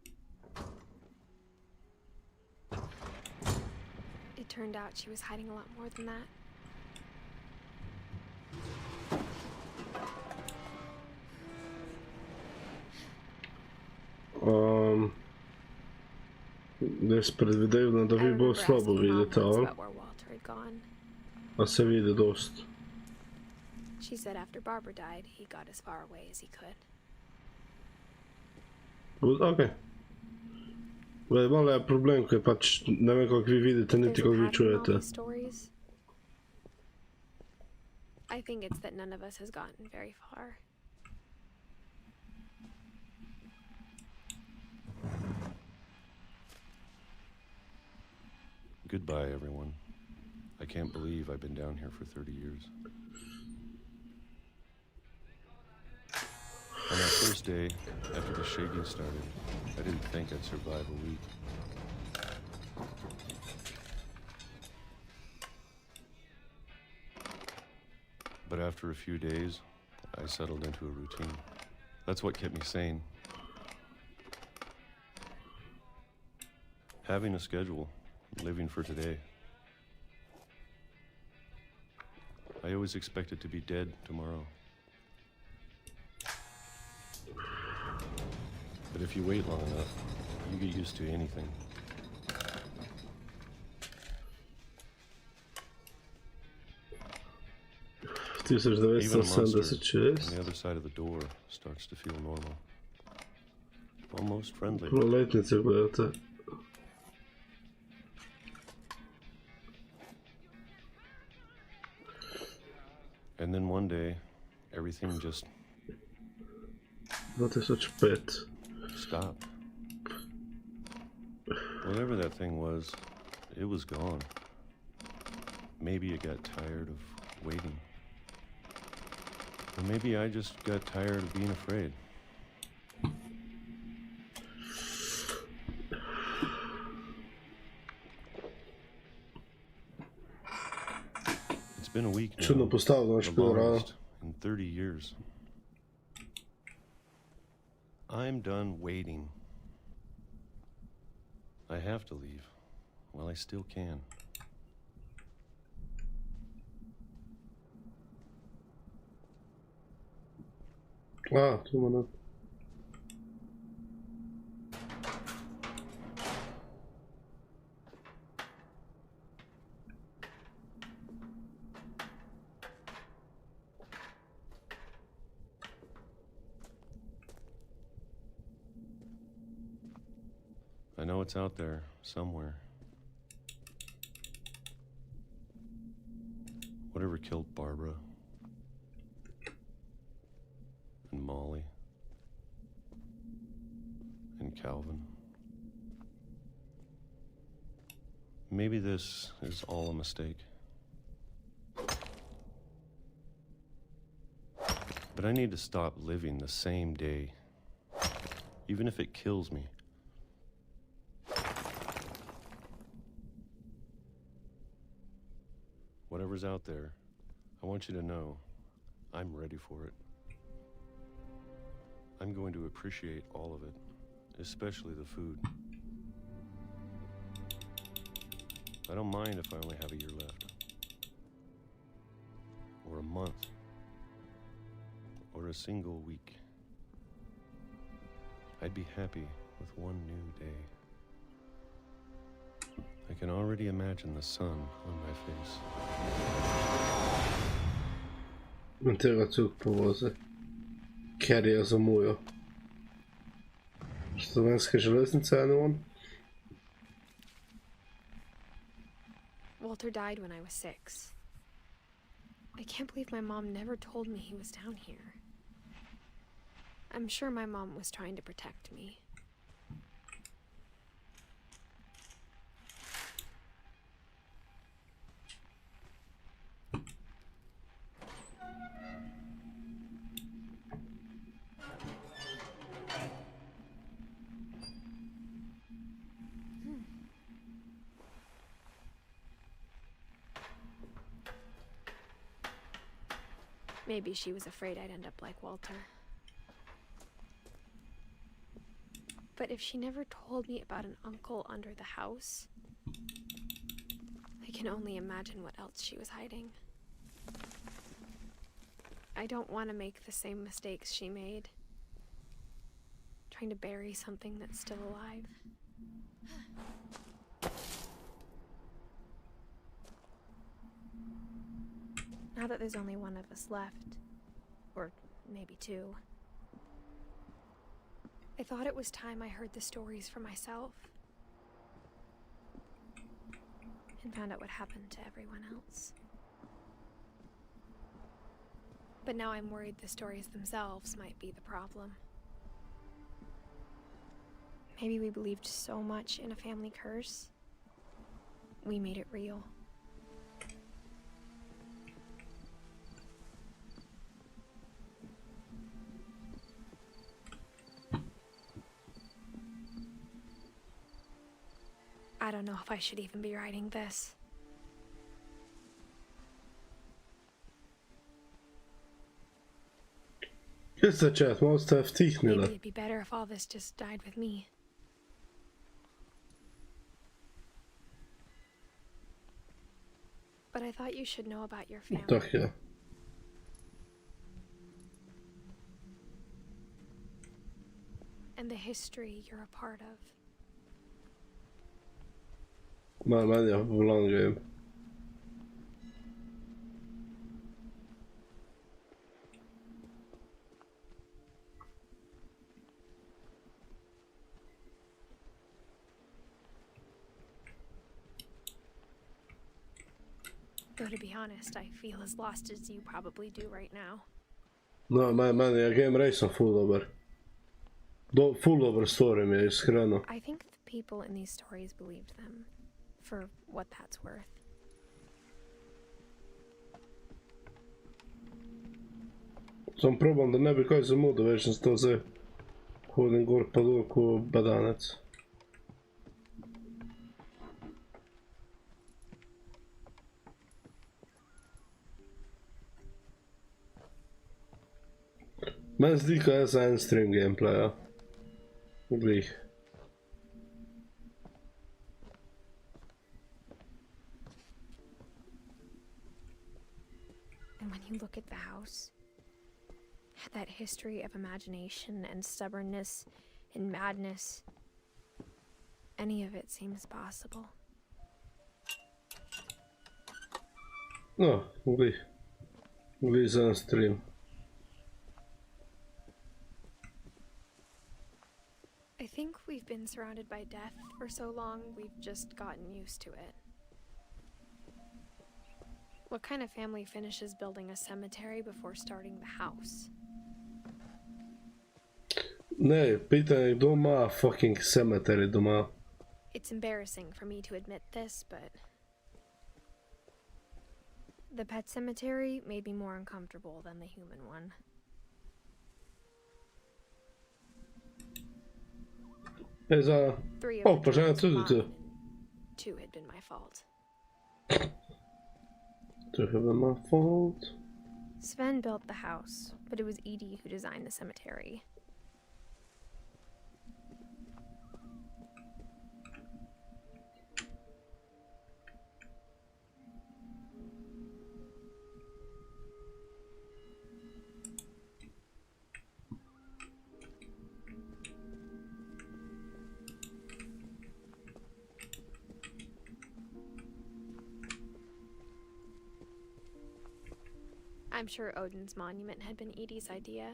It turned out she was hiding a lot more than that. Jaz predvidevam, da vi bolj slabo vidite, ali? A se vidi dost. She said after Barbara died, he got as far away as he could. Ok. Malo je problem, ker pač ne vem, kako vi vidite, niti kako vi čujete. I think it's that none of us has gotten very far. Goodbye, everyone. I can't believe I've been down here for 30 years. On that first day, after the shaking started, I didn't think I'd survive a week. But after a few days, I settled into a routine. That's what kept me sane. Having a schedule, living for today. I always expected to be dead tomorrow. But if you wait long enough, you get used to anything. Even a monster on the other side of the door starts to feel normal. Almost friendly. And then one day, everything just stopped. Whatever that thing was, it was gone. Maybe it got tired of waiting. Or maybe I just got tired of being afraid. It's been a week now, the longest in 30 years. I'm done waiting. I have to leave while I still can. Ah, 2 minutes. I know it's out there somewhere. Whatever killed Barbara and Molly and Calvin Maybe this is all a mistake. But I need to stop living the same day, even if it kills me. Whatever's out there, I want you to know I'm ready for it. I'm going to appreciate all of it, especially the food. I don't mind if I only have a year left, or a month, or a single week. I'd be happy with one new day. I can already imagine the sun on my face. Men tega cuk povozi. Ker je zamujo. Slovenske železnice, anyone? Walter died when I was 6. I can't believe my mom never told me he was down here. I'm sure my mom was trying to protect me. Maybe she was afraid I'd end up like Walter. But if she never told me about an uncle under the house, I can only imagine what else she was hiding. I don't want to make the same mistakes she made, trying to bury something that's still alive. Now that there's only one of us left, or maybe two, I thought it was time I heard the stories for myself and found out what happened to everyone else. But now I'm worried the stories themselves might be the problem. Maybe we believed so much in a family curse, we made it real. I don't know if I should even be writing this. Összecsát, ma aztán vtihnile. Maybe it'd be better if all this just died with me. But I thought you should know about your family. Tak ja. And the history you're a part of. Már menj a langém. Though to be honest, I feel as lost as you probably do right now. No, meni a game res sem full dober. Full dober story mi je, iskreno. I think the people in these stories believed them, for what that's worth. Sam probam da ne bi kaj zamudil, veš, sem to zdaj hodim gor pa dol ko badanec. Meni zdi, kaj je za en stream gameplaya. Glih. And when you look at the house, that history of imagination and stubbornness and madness, any of it seems possible. No, glih. Glih za en stream. I think we've been surrounded by death for so long, we've just gotten used to it. What kind of family finishes building a cemetery before starting the house? Ne, pitanje kdo ima fucking cemetery doma. It's embarrassing for me to admit this, but the pet cemetery made me more uncomfortable than the human one. Esa... 3 Oh, of the poczekaj, drones co were ty? mine, and 2 had been my fault. To chyba my fault. Sven built the house, but it was Edie who designed the cemetery. I'm sure Odin's monument had been Edie's idea.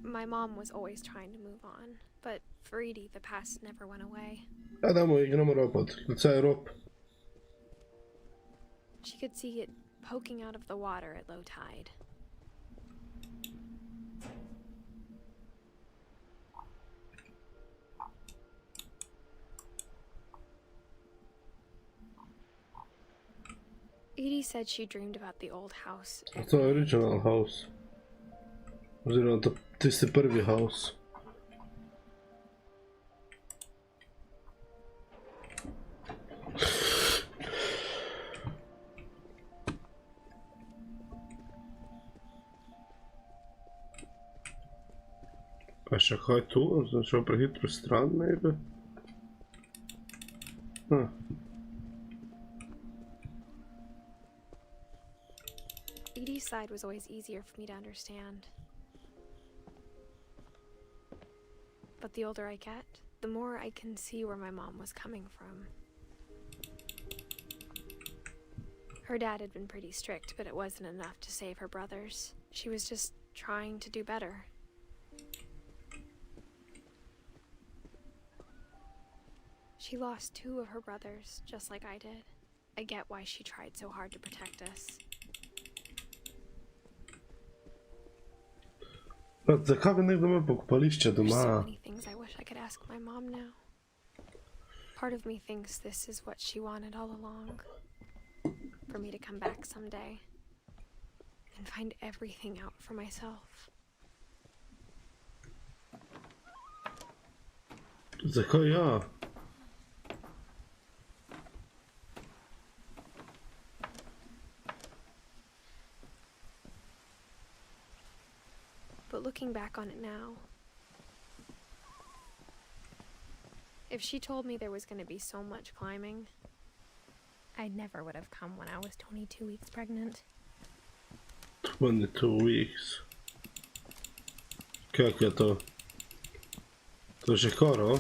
My mom was always trying to move on, but for Edie, the past never went away. Adamo, igramo robot. Klicaj rob. She could see it poking out of the water at low tide. Edie said she dreamed about the old house. To je original house. Oziroma, tisti prvi house. A še kaj tu? Sem šel prehitro stran, maybe? Edie's side was always easier for me to understand. But the older I get, the more I can see where my mom was coming from. Her dad had been pretty strict, but it wasn't enough to save her brothers. She was just trying to do better. She lost 2 of her brothers, just like I did. I get why she tried so hard to protect us. Zakaj bi nekdo imel pokopališče There's so doma? many things I wish I could ask my mom now. Part of me thinks this is what she wanted all along. For me to come back someday and find everything out for myself. Zakaj ja? But looking back on it now, if she told me there was going to be so much climbing, I never would have come when I was 22 weeks pregnant. 22 weeks. Kak je to? To že skoro?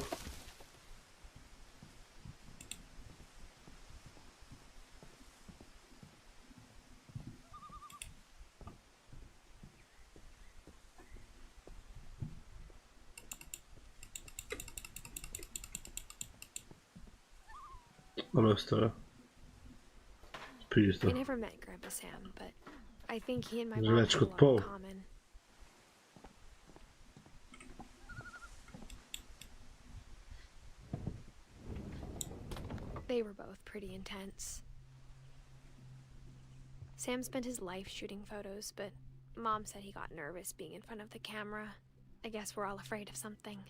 I never met Grandpa Sam, but I think he and my Že mom več had a kot lot pol. in common. They were both pretty intense. Sam spent his life shooting photos, but Mom said he got nervous being in front of the camera. I guess we're all afraid of something.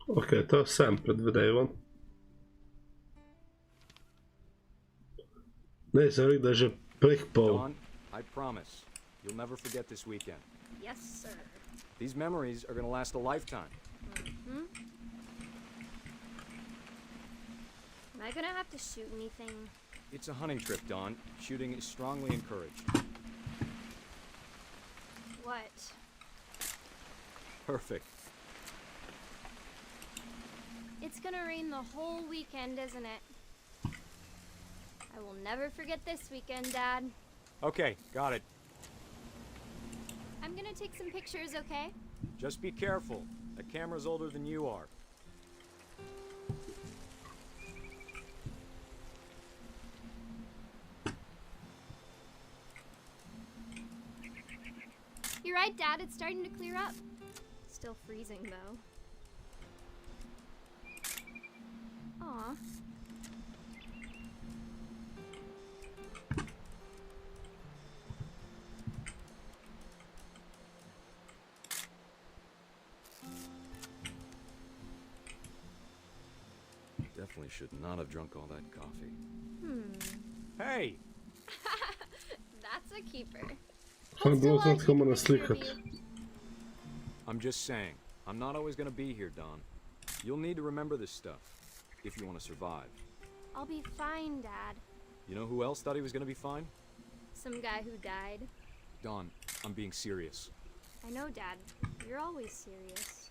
Ok, to sem predvideval. Ne, sem rekel, da je že prek pol. Dawn, I promise, you'll never forget this weekend. Yes, sir. These memories are gonna last a lifetime. Mm-hmm. Am I gonna have to shoot anything? It's a hunting trip, Dawn. Shooting is strongly encouraged. What? Perfect. It's gonna rain the whole weekend, isn't it? I will never forget this weekend, Dad. Okay, got it. I'm gonna take some pictures, okay? Just be careful. That camera's older than you are. right, Dad. It's starting to clear up. Still freezing, though. Aw. Definitely should not have drunk all that coffee. Hey! That's a keeper. Sam było znać, ma naslikać. I'm just saying, I'm not always gonna be here, Don. You'll need to remember this stuff, if you want to survive. I'll be fine, Dad. You know who else thought he was gonna be fine? Some guy who died. Don, I'm being serious. I know, Dad. You're always serious.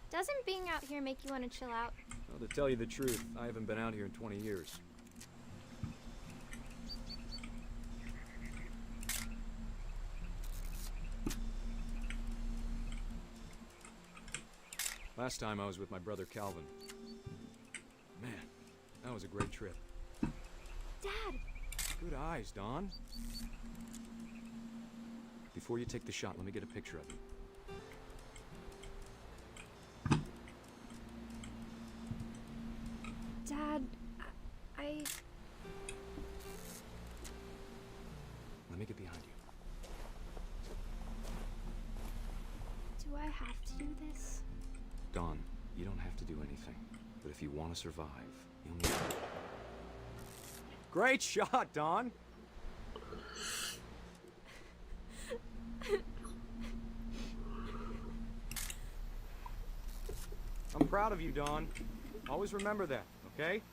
Doesn't being out here make you want to chill out? Well, to tell you the truth, I haven't been out here in 20 years. Last time I was with my brother Calvin. Man, that was a great trip. Dad! Good eyes, Don. Before you take the shot, let me get a picture of you. Dad, I... Let me get behind you. Do I have to do this? Don, you don't have to do anything. But if you want to survive, you'll need to... Great shot, Don! I'm proud of you, Don. Always remember that, okay?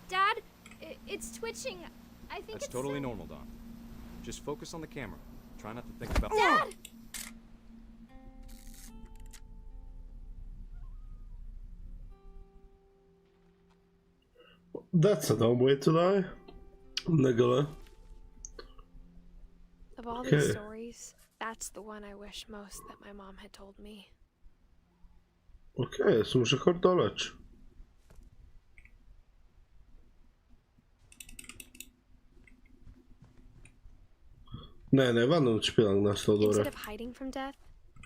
Dad, it's twitching. I think That's it's totally normal, Don. Just focus on the camera. Try not to think about... Dad! That's a dumb way to die. Nigga. Of all these stories, that's the one I wish most that my mom had told me. Okej, so muszę kordolać. Ne, vanno špilang našla dore. Instead of hiding from death,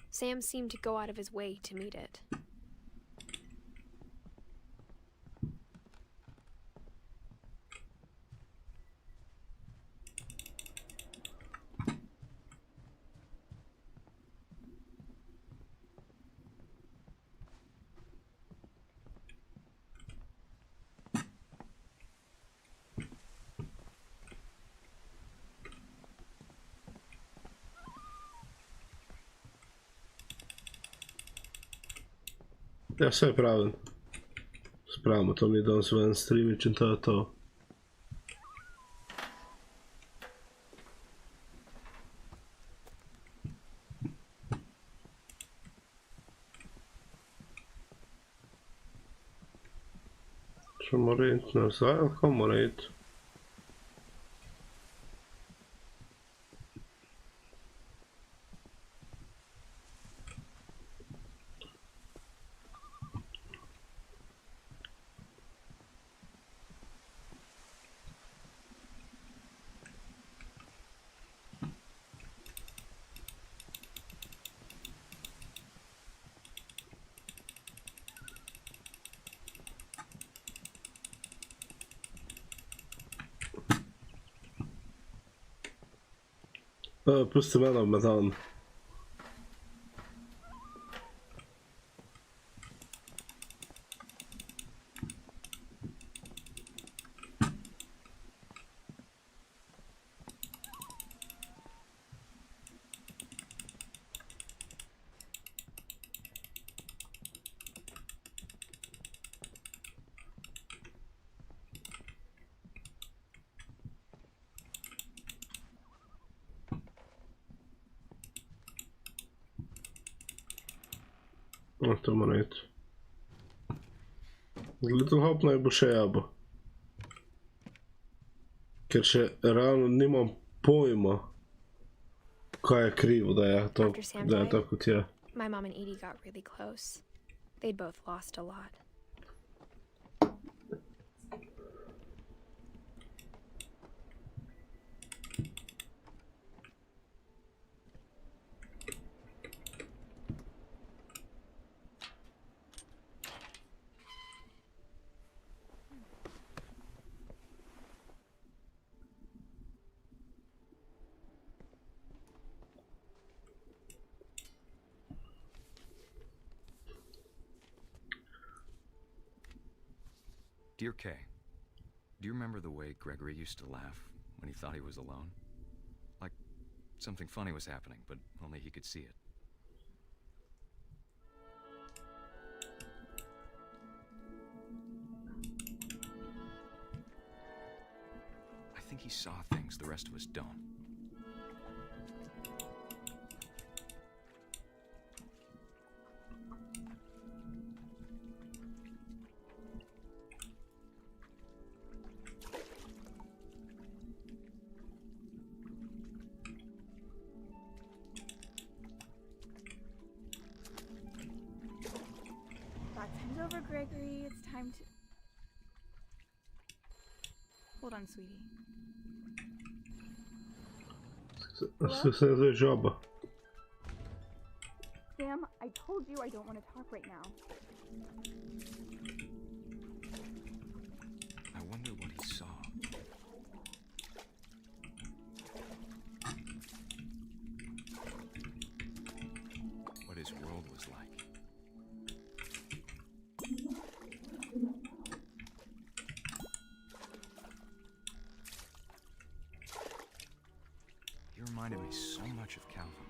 Sam seemed to go out of his way to meet it. Ja sve pravim. Spravimo, to mi je dan Sven streamić in to je to. Što mora iti nazaj, ali kao mora iti? Pusti mene med han. To mora iti. Little Hope naj bo še jabo. Ker še realno nimam pojma, kaj je krivo, da je to kot je. My mom and Edie got really close. They'd both lost a lot. Dear Kay, do you remember the way Gregory used to laugh when he thought he was alone? Like something funny was happening, but only he could see it. I think he saw things the rest of us don't. Bath time's over, Gregory. It's time to... Hold on, sweetie. Це жаба. Sam, I told you I don't want to talk right now. I wonder what he saw. What his world was like. He reminded me so much of Calvin.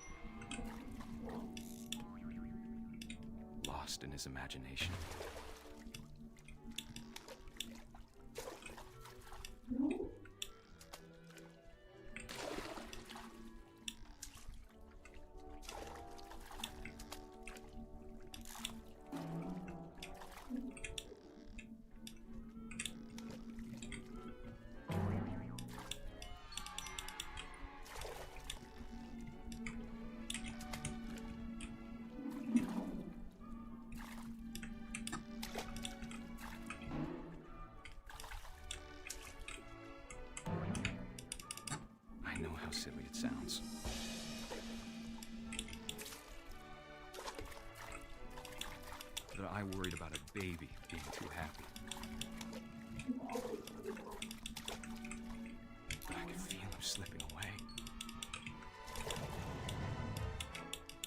Lost in his imagination. I know how silly it sounds. That I worried about a baby being too happy. But I could feel him slipping away.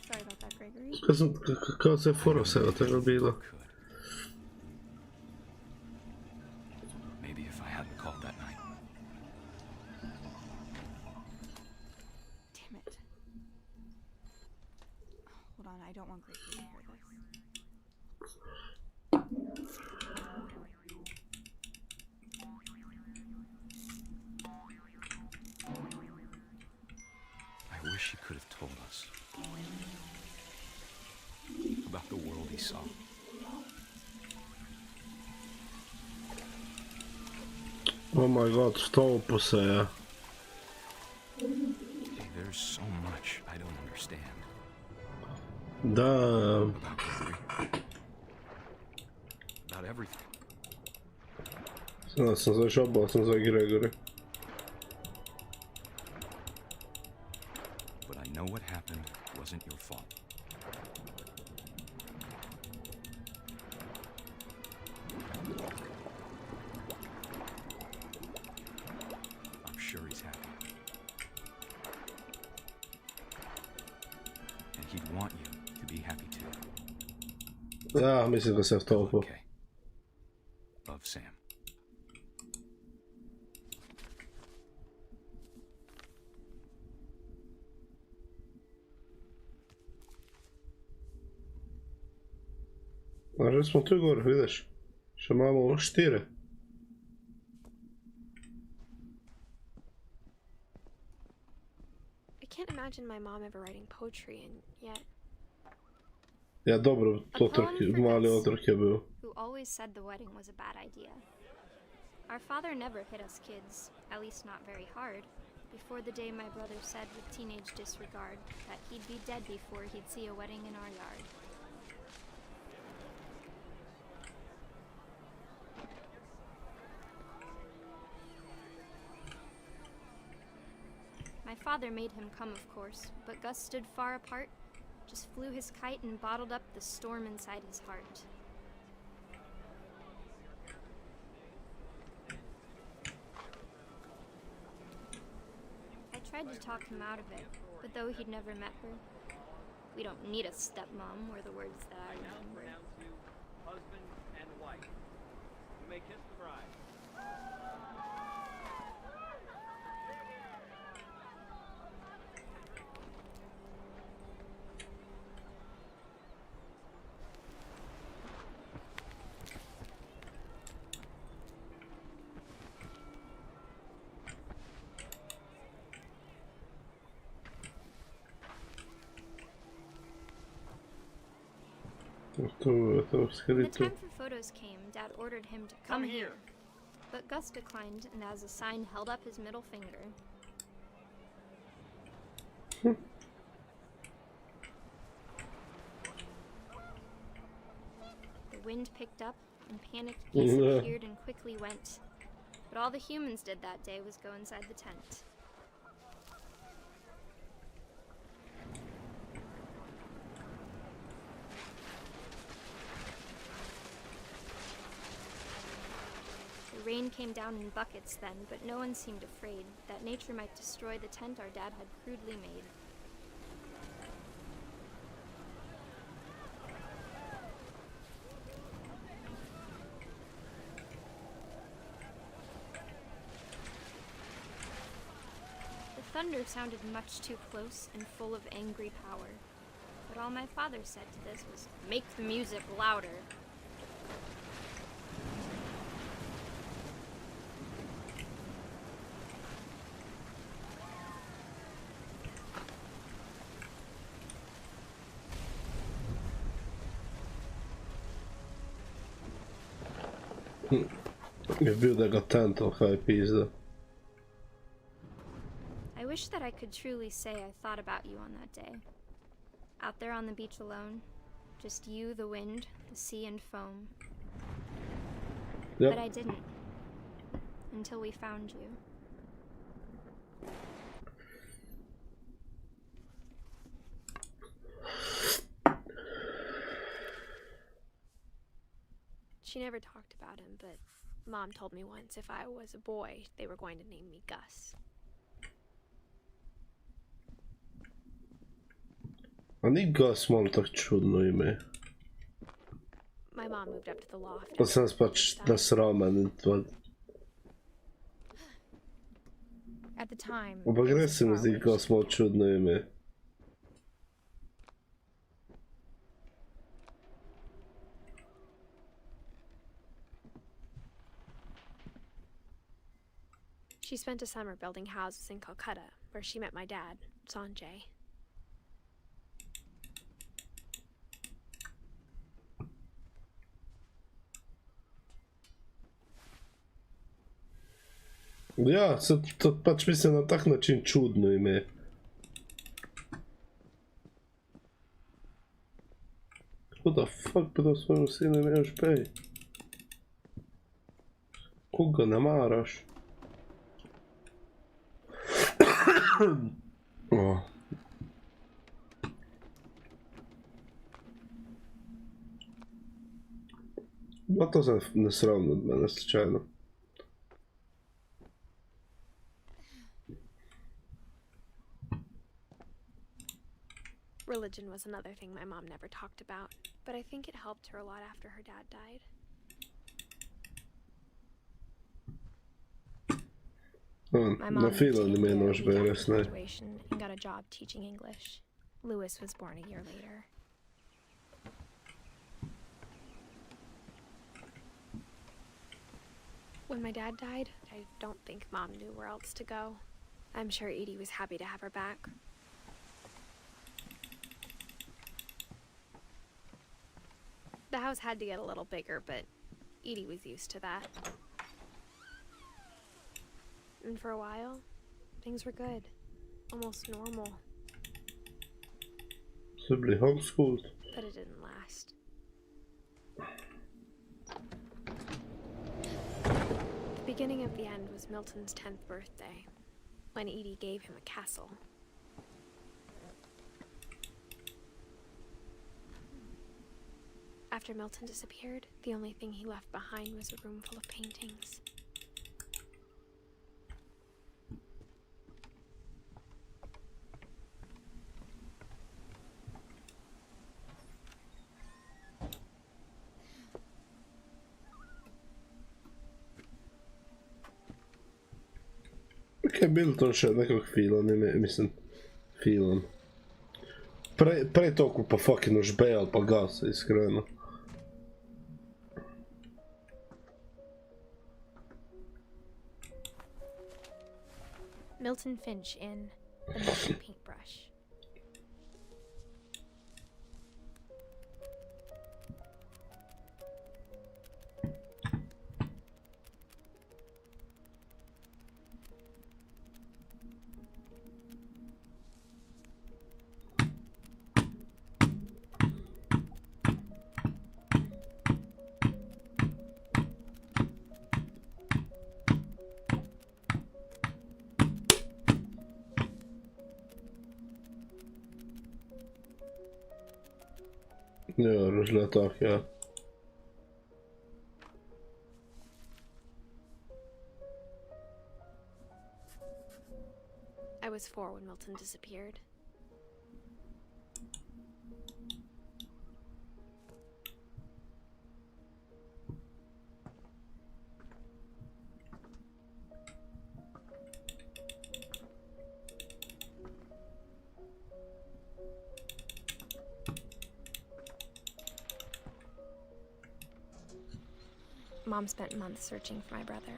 Sorry about that, Gregory. Kako se fora vsega tega bilo? Maybe if I hadn't called that night. Damn it. Hold on, I don't want Gregory to hear this. I wish he could have told us about the world he saw. Oh my god, vtopu se je. Hey, there's so much I don't understand. Da, About Gregory. About everything. znao sam za žabu, sam za Gregory. But I know what happened wasn't your fault. I'm sure he's happy. And he'd want you to be happy too. Ja, mislim da se vtopu. Okay. Love, Sam. A že smo tu gor, vidiš? Še imamo 4. I can't imagine my mom ever writing poetry, and yet... Ja, dobro, mali otrok je bil. Who always said the wedding was a bad idea. Our father never hit us kids, at least not very hard, before the day my brother said with teenage disregard that he'd be dead before he'd see a wedding in our yard. My father made him come, of course, but Gus stood far apart, just flew his kite and bottled up the storm inside his heart. I tried to talk him out of it, but though he'd never met her, we don't need a stepmom were the words that I remember. Husband and wife. You may kiss the bride. When the time for photos came, Dad ordered him to come here. But Gus declined, and as a sign held up his middle finger. The wind picked up, and panicked geese appeared and quickly went. But all the humans did that day was go inside the tent. The rain came down in buckets then, but no one seemed afraid that nature might destroy the tent our dad had crudely made. The thunder sounded much too close and full of angry power. But all my father said to this was, "Make the music louder." Jag bjuder tent och high pizza. I wish that I could truly say I thought about you on that day. Out there on the beach alone, just you, the wind, the sea, and foam. Yep. But I didn't. Until we found you. She never talked about him, but Mom told me once if I was a boy, they were going to name me Gus. Ani Gus mam tak čudno ime. My mom moved up to the loft. Pa sam pač nasramen. At the time, Ampak res se mi zdi Gus malo čudno ime. she spent a summer building houses in Calcutta, where she met my dad, Sanjay. Ja, to pač mislim na tak način čudno ime. What the fuck pa to svojemu sinu imaš pej? Koga ne maraš? Oh. Ma to se ne sravno od mene, slučajno. Religion was another thing my mom never talked about, but I think it helped her a lot after her dad died. Na filani menoš beres, ne? And got a job teaching English. Lewis was born a year later. When my dad died, I don't think Mom knew where else to go. I'm sure Edie was happy to have her back. The house had to get a little bigger, but Edie was used to that. And for a while, things were good. Almost normal. Simply homeschooled. But it didn't last. The beginning of the end was Milton's 10th birthday, when Edie gave him a castle. After Milton disappeared, the only thing he left behind was a room full of paintings. Kaj je bil to še nekog filan, mislim, filan. Prej toliko pa fucking užbejal pa gasa, iskreno. Milton Finch in The Magic Paintbrush. Ja, różne tak, ja. I was 4 when Milton disappeared. Mom spent months searching for my brother.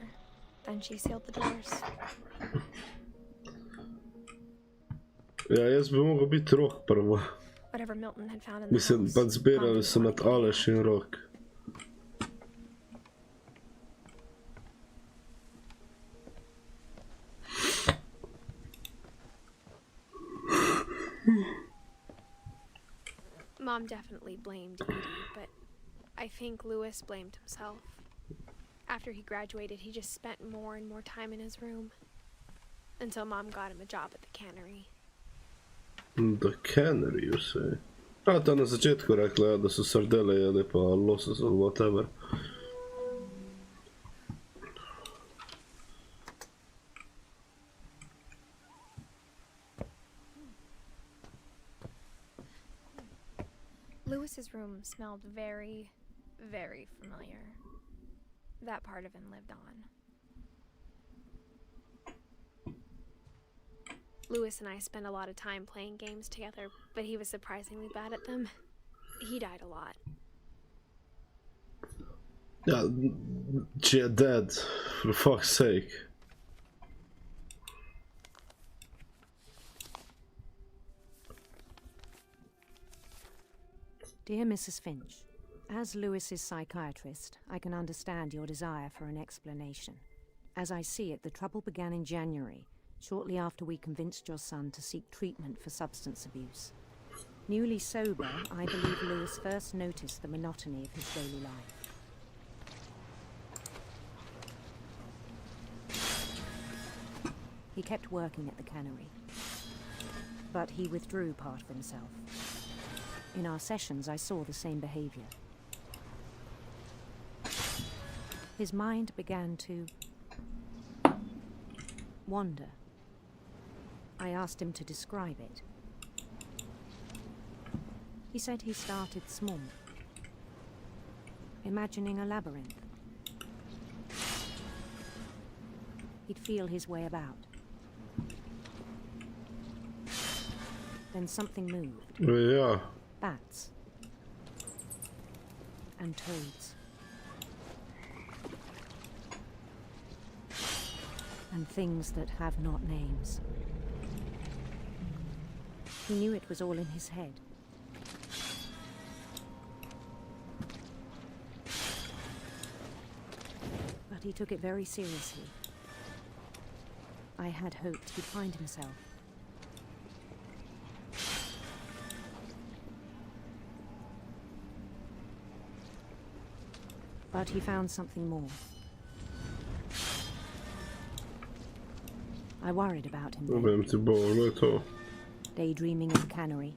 Then she sealed the doors. Ja, jaz bi mogel biti rok prvo. Whatever Milton had found in the Mislim, house, pa zbirali Mom so med Aleš in rok. Mom definitely blamed Edie, but I think Lewis blamed himself. After he graduated, he just spent more and more time in his room. Until Mom got him a job at the cannery. The cannery, you say? A, ta na začetku rekla, da so sardele jeli pa losos or whatever. Lewis's room smelled very, very familiar. That part of him lived on. Lewis and I spent a lot of time playing games together, but he was surprisingly bad at them. He died a lot. Yeah, she dead, for fuck's sake. Dear Mrs. Finch, as Lewis's psychiatrist, I can understand your desire for an explanation. As I see it, the trouble began in January, shortly after we convinced your son to seek treatment for substance abuse. Newly sober, I believe Lewis first noticed the monotony of his daily life. He kept working at the cannery, but he withdrew part of himself. In our sessions, I saw the same behavior. His mind began to wander. I asked him to describe it. He said he started small, imagining a labyrinth. He'd feel his way about. Then something moved. Yeah. Bats. And toads. And things that have not names. He knew it was all in his head. But he took it very seriously. I had hoped he'd find himself. But he found something more. I worried about him then. Daydreaming at the cannery.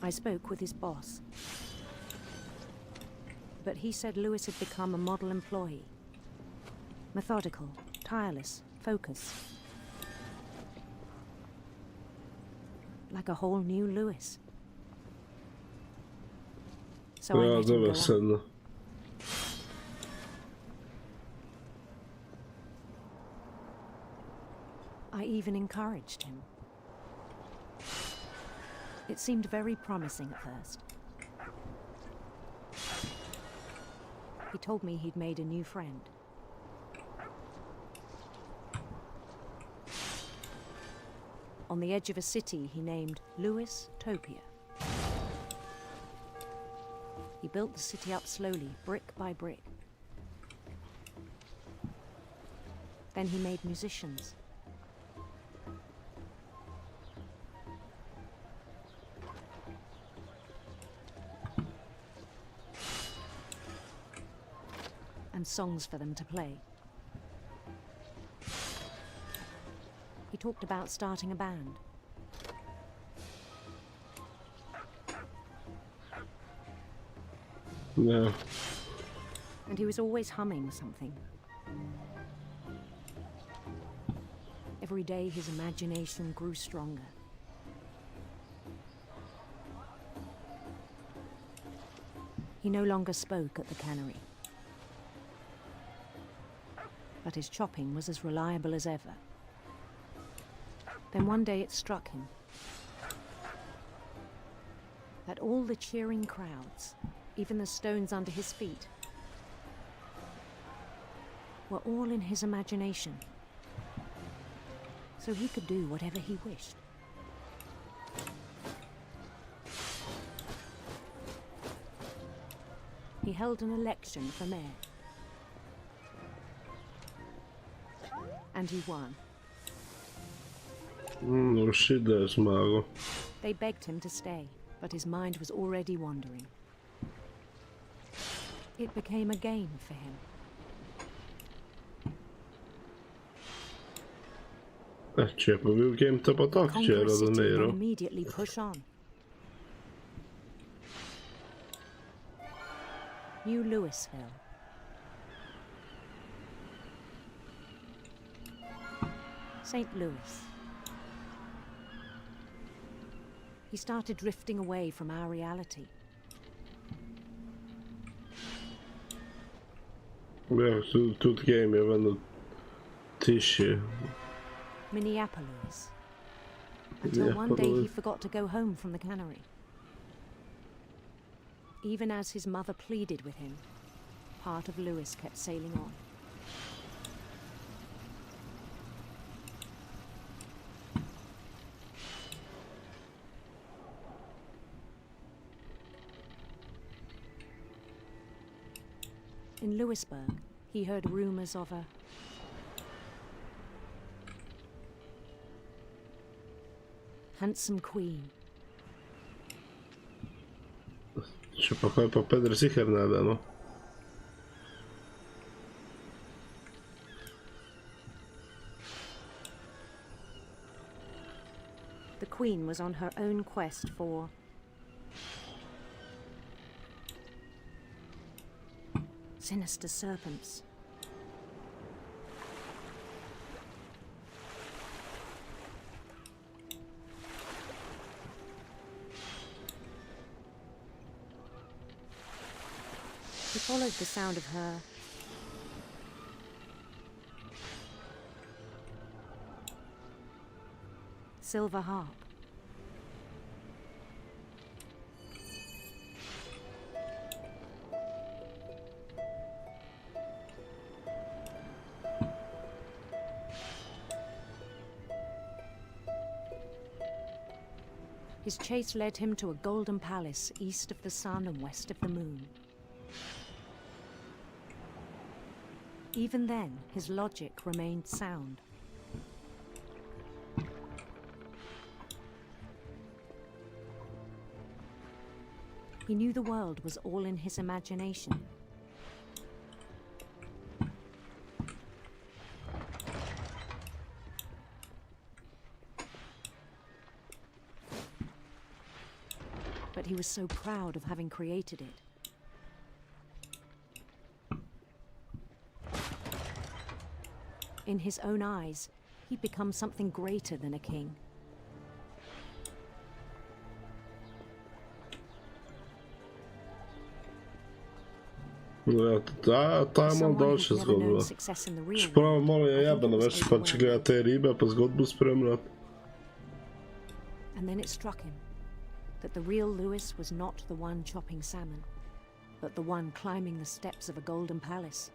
I spoke with his boss. But he said Lewis had become a model employee. Methodical, tireless, focused. Like a whole new Lewis. So I let him go on. even encouraged him. It seemed very promising at first. He told me he'd made a new friend. On the edge of a city he named Lewis Topia. He built the city up slowly, brick by brick. Then he made musicians. And songs for them to play. He talked about starting a band. No. And he was always humming something. Every day his imagination grew stronger. He no longer spoke at the cannery. But his chopping was as reliable as ever. Then one day it struck him that all the cheering crowds, even the stones under his feet, were all in his imagination, so he could do whatever he wished. He held an election for mayor. And he won. No shit, there's Mago. They begged him to stay, but his mind was already wandering. It became a game for him. Köper vi och hämtar på aktier eller nej då? Immediately push on. New Louisville. St. Louis. He started drifting away from our reality. Ja, så tog ett game jag vände HIŠI. Minneapolis. Until one day he forgot to go home from the cannery. Even as his mother pleaded with him, part of Louis kept sailing on. In Louisburg, he heard rumors of a handsome queen. Köpa skärpa Pedro Sichernada, no? The queen was on her own quest for sinister serpents. He followed the sound of her silver harp. His chase led him to a golden palace east of the sun and west of the moon. Even then, his logic remained sound. He knew the world was all in his imagination. But he was so proud of having created it. In his own eyes, he'd become something greater than a king. Ja, ta je malo daljša zgodba. Čeprav malo je jebeno, veš, pa če gleda te ribe, pa zgodbo spremljati. And then it struck him that the real Lewis was not the one chopping salmon, but the one climbing the steps of a golden palace.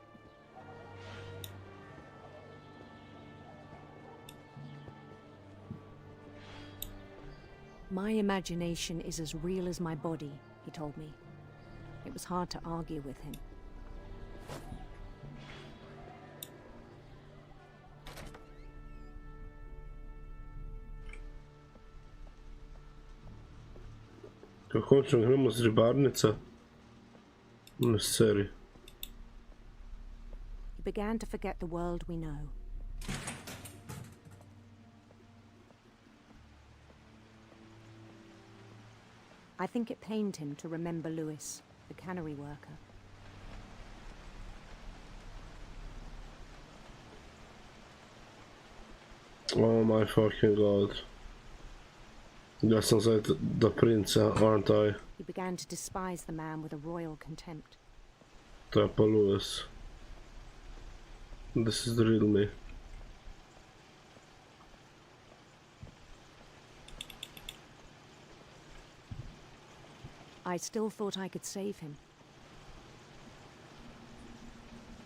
My imagination is as real as my body, he told me. It was hard to argue with him. Končno gremo z ribarnice. Na seriji. He began to forget the world we know. I think it pained him to remember Lewis, the cannery worker. Oh my fucking god. Ja sam zdaj da princa, aren't I? He began to despise the man with a royal contempt. To je pa Lewis. This is the real me. I still thought I could save him.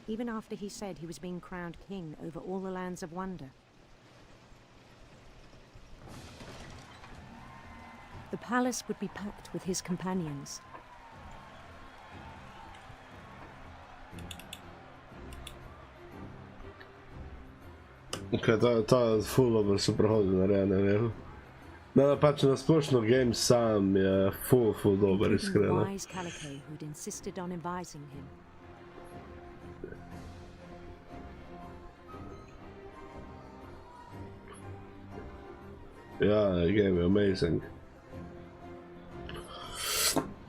Even after he said he was being crowned king over all the lands of wonder. The palace would be packed with his companions. Ok, ta full dobro se prohodi na realnem veru. No, pač na splošno game sam je full dober, iskreno. Wise Calico who'd insisted on advising him. Ja, game je amazing.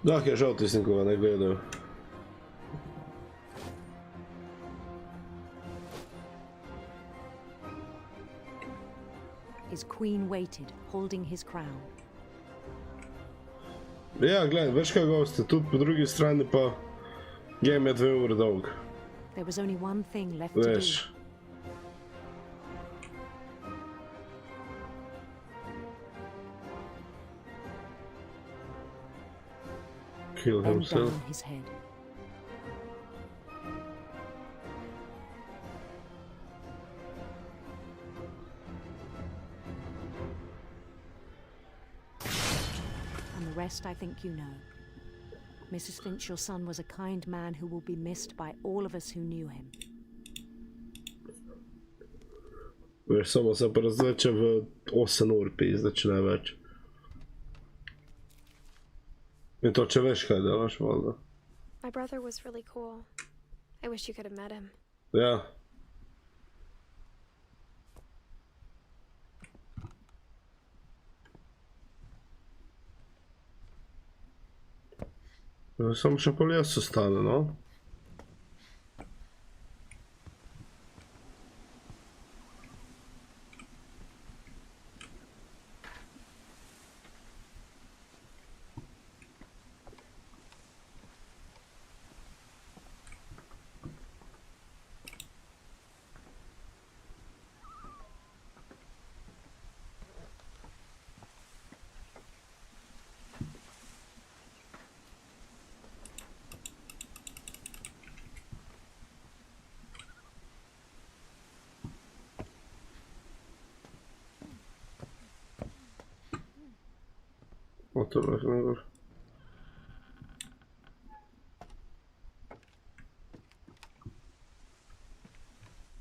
Ok, žal tistim koga ne gledaju. His queen waited, holding his crown. Ja, gledaj, veš kaj goste, tudi po drugi strani pa game je 2 ure dolg. There was only one thing left to do. Veš. Kill himself. Down his head. And the rest I think you know. Mrs. Finch, your son was a kind man who will be missed by all of us who knew him. Veš, samo se pa razveče v 8 ur pizda, če ne več. In to če veš kaj delaš, valjda. My brother was really cool. I wish you could have met him. Ja. Samo še po lesu stane, no?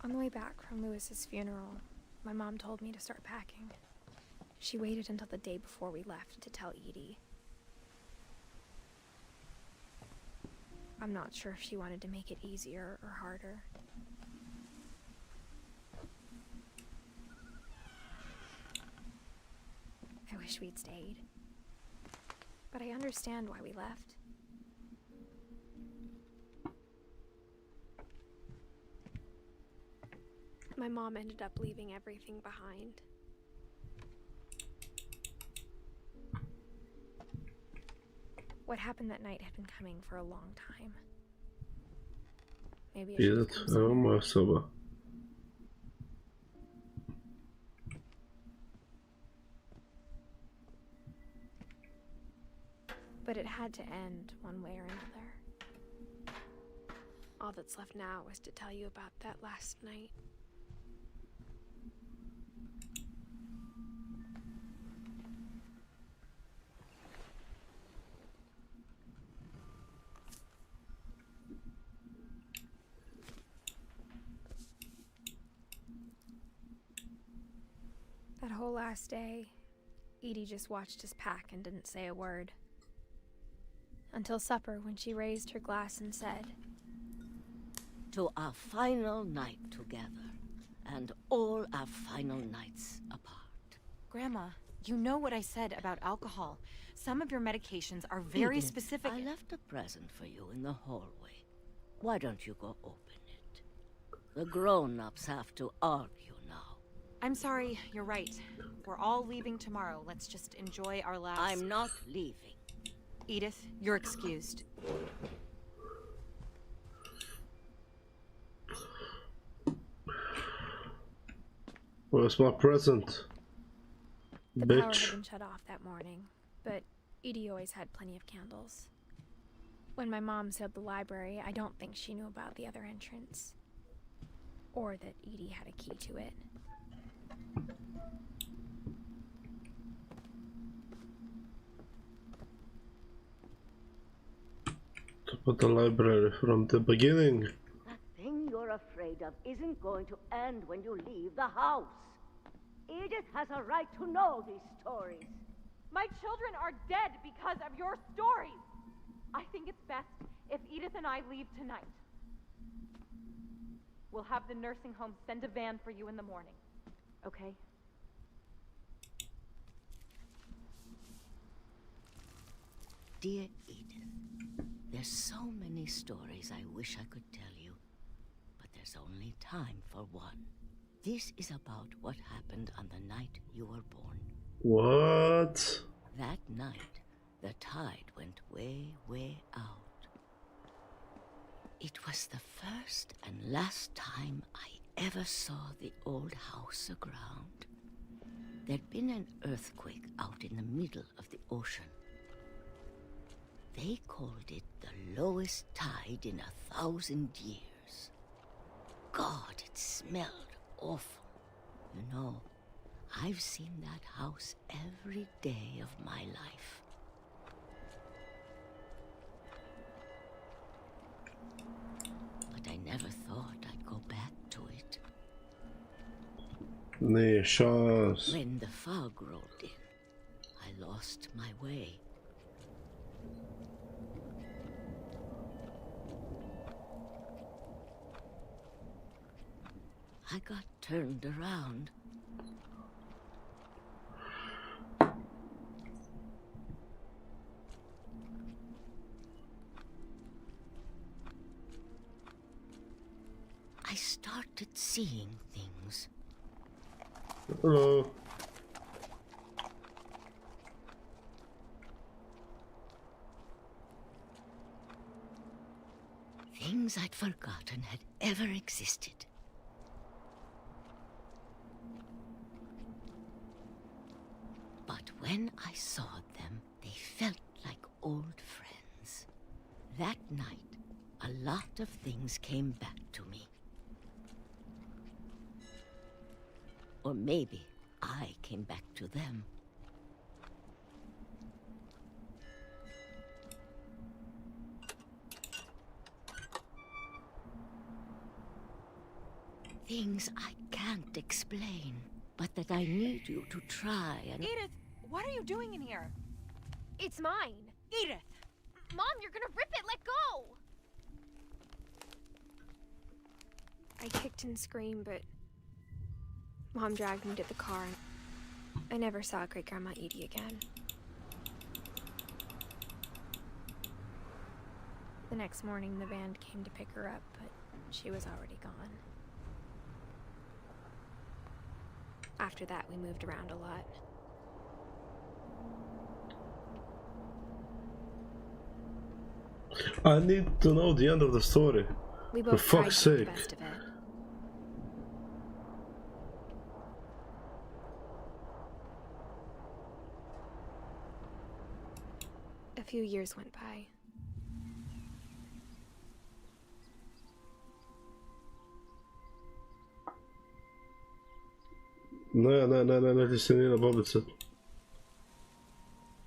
On the way back from Lewis's funeral, my mom told me to start packing. She waited until the day before we left to tell Edie. I'm not sure if she wanted to make it easier or harder. I wish we'd stayed. But I understand why we left. My mom ended up leaving everything behind. What happened that night had been coming for a long time. Maybe I should have Edith, come sooner. evo moja soba. But it had to end one way or another. All that's left now is to tell you about that last night. That whole last day, Edie just watched us pack and didn't say a word. Until supper, when she raised her glass and said, "To our final night together, and all our final nights apart." Grandma, you know what I said about alcohol. Some of your medications are very Edith, specific. I left a present for you in the hallway. Why don't you go open it? The grown-ups have to argue now. I'm sorry, you're right. We're all leaving tomorrow. Let's just enjoy our last... I'm not leaving. Edith, you're excused. Where's my present? the power had Bitch. been shut off that morning, but Edie always had plenty of candles. When my mom sealed the library, I don't think she knew about the other entrance. Or that Edie had a key to it. Top of the library from the beginning. That thing you're afraid of isn't going to end when you leave the house. Edith has a right to know these stories. My children are dead because of your stories. I think it's best if Edith and I leave tonight. We'll have the nursing home send a van for you in the morning. Okay? Dear Edith, there's so many stories I wish I could tell you, but there's only time for one. This is about what happened on the night you were born. What? That night, the tide went way, way out. It was the first and last time I ever saw the old house aground. There'd been an earthquake out in the middle of the ocean. They called it the lowest tide in 1,000 years. God, it smelled awful. You know, I've seen that house every day of my life. But I never thought I'd go back to it. Nee chance. When the fog rolled in, I lost my way. I got turned around. I started seeing things. Hello. Things I'd forgotten had ever existed. But when I saw them, they felt like old friends. That night, a lot of things came back to me. Or maybe I came back to them. Things I can't explain, but that I need you to try and... Edith, what are you doing in here? It's mine. Edith! Mom, you're gonna rip it! Let go! I kicked and screamed, but Mom dragged me to the car, and I never saw Great-Grandma Edie again. The next morning, the van came to pick her up, but she was already gone. After that, we moved around a lot. I need to know the end of the story. We For both tried fuck's to make the sake. best of it. A few years went by. Ne, ti se nije na babica.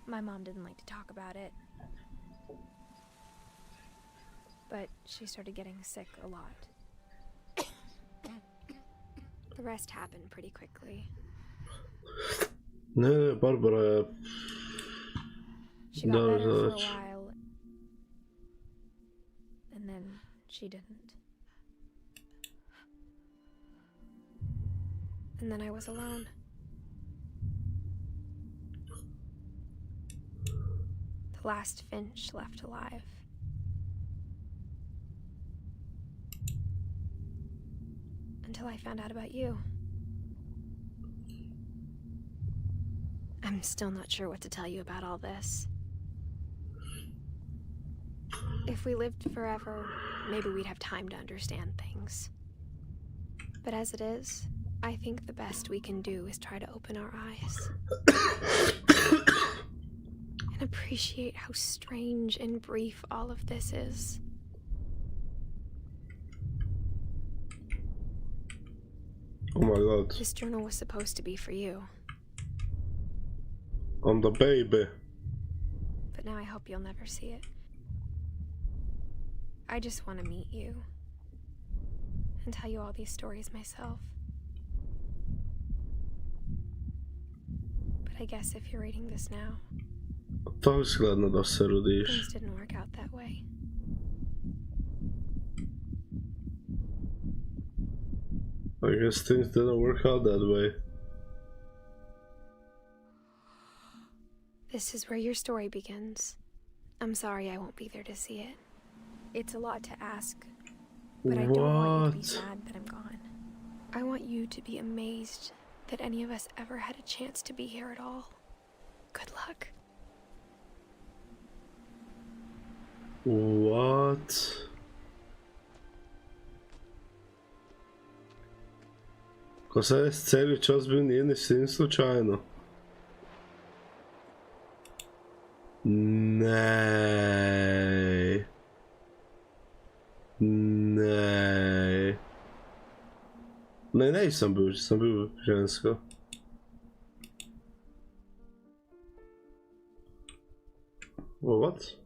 My mom didn't like to talk about it. But she started getting sick a lot. The rest happened pretty quickly. Ne, Barbara je... She got better for a while, and then she didn't. And then I was alone. The last Finch left alive. Until I found out about you. I'm still not sure what to tell you about all this. If we lived forever, maybe we'd have time to understand things. But as it is, I think the best we can do is try to open our eyes. And appreciate how strange and brief all of this is. Oh my god. This journal was supposed to be for you. I'm the baby. But now I hope you'll never see it. I just want to meet you. And tell you all these stories myself. But I guess if you're reading this now, To izgledno da se rodiš. things didn't work out that way. I guess things didn't work out that way. This is where your story begins. I'm sorry I won't be there to see it. It's a lot to ask, but I don't want you to be sad that I'm gone. I want you to be amazed that any of us ever had a chance to be here at all. Good luck. What? Ko sad je cijeli čas bio nije ni sin slučajno. Nej. Nej. Ne, nisam bio žensko. What?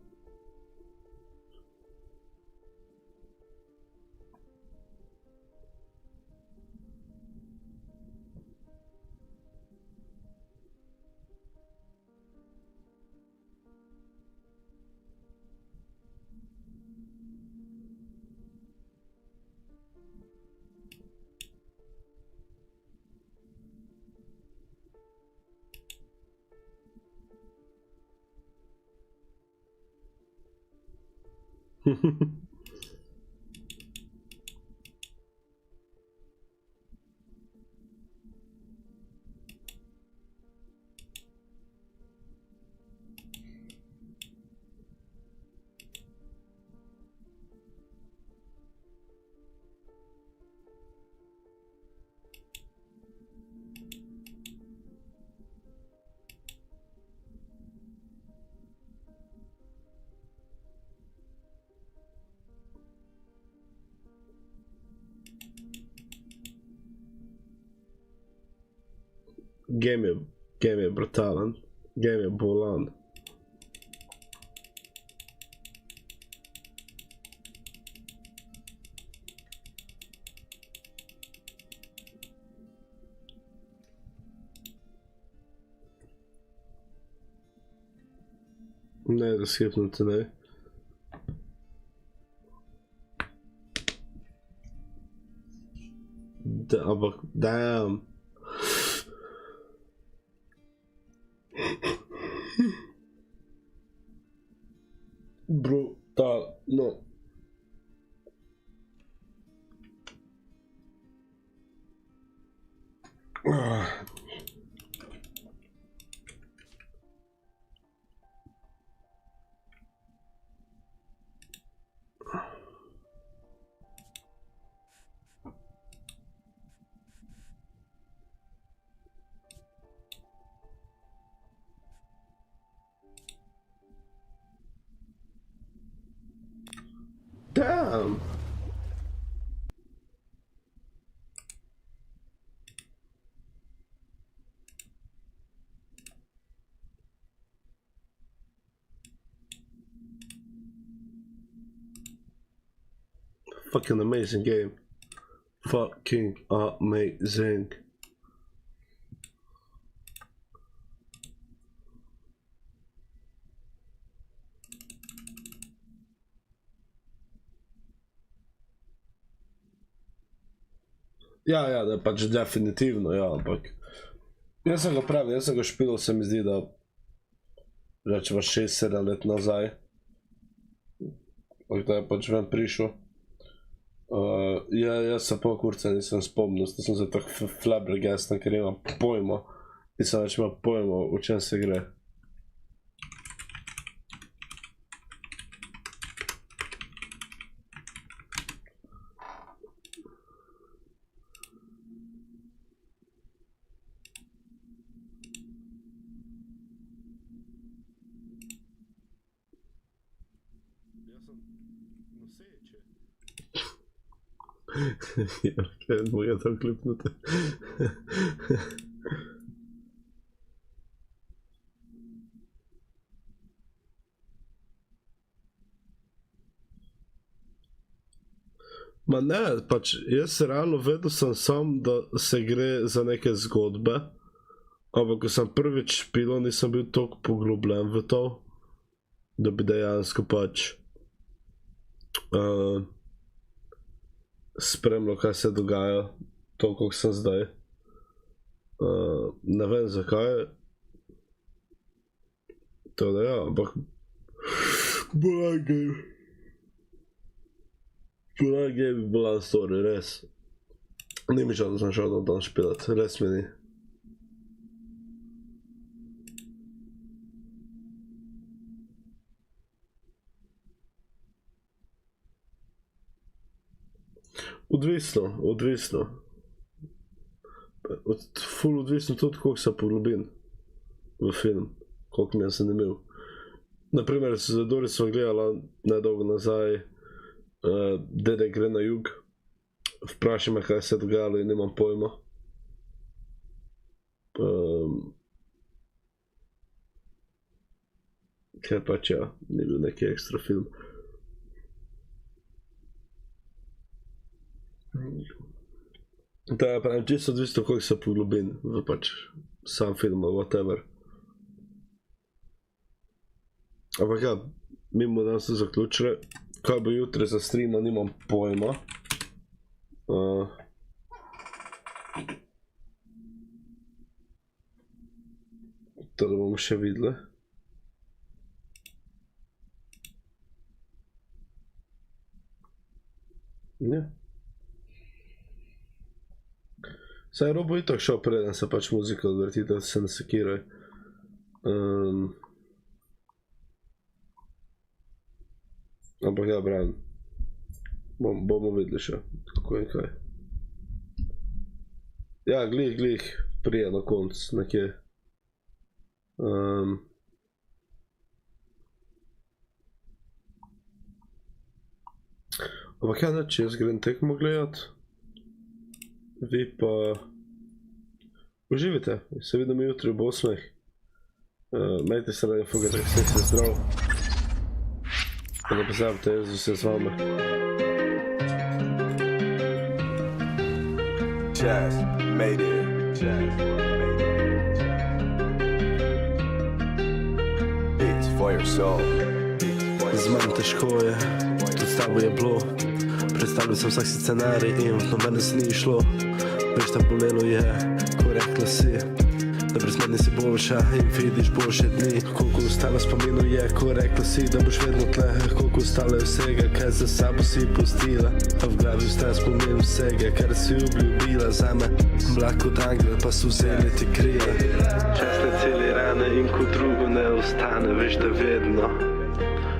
Game je brutalan. Game je bolan. Ne, da skipnute, ne. Ampak, damn. Brutalno. Damn! Fucking amazing game. Fucking amazing. Ja, da pač definitivno, ja, ampak jaz sem ga špilal, se mi zdi, da rečeva 6-7 let nazaj, da je pač ven prišel. Jaz se pol kurca nisem spomnil, da sem se tako flabbergastan, ker imam pojma, nisem več imel pojma, o čem se gre. Ja, moja to klipnuti. Ma ne, pač jaz realno vedel sem sam, da se gre za neke zgodbe, ampak ko sem prvič špilal, nisem bil toliko poglobljen v to, da bi dejansko pač spremljal, kaj se dogaja, toliko, kot sem zdaj. Ne vem, zakaj. To da ja, ampak bolan game. Bolan game, bolan story, res. Ni mi žal, da sem šel dan špilat, res mi ni. Odvisno. Ful odvisno tudi, koliko se poglobim v film, koliko mi je zanimiv. Naprimer, z Dori sva gledala nedolgo nazaj Dede gre na jug. Vprašaj me, kaj se je dogajalo in nimam pojma. Ker pač ja, ni bil neki ekstra film. Da je pravim, čisto odvisno, koliko se poglobim v pač sam film, whatever. Ampak ja, mi bomo danes to zaključili. Kaj bo jutri za streama, nimam pojma. To da bomo še videli. Ne. Saj Robo itak šel preden se pač muzika odvrti, da se ne sekiraj. Ampak ja, pravim, bomo videli še, kako in kaj. Ja, glih, prije na konc, nekje. Ampak ja, neč, jaz grem tekmo gledat. Vi pa uživite, se vidimo jutri ob 8. Majte se na infografik, se zdrav. Pa ne pozabite, jaz se z vama. Jazz, made it. Beats for your soul. Z manj težko je, tudi s tabo je bilo. Predstavljal sem vsak si scenarij in v nobene se ni šlo. Veš, da bolelo je, ko rekla si, da brez mene si boljša in vidiš boljše dni. Koliko ostalo spominu je, ko rekla si, da boš vedno tle. Koliko ostalo je vsega, kaj za sabo si pustila. A v glavi ostaja spomin vsega, kar si obljubila zame. Mlak kot angel pa so vzeli ti krila. Čas ne celi rane in ko drugo ne ostane, veš da vedno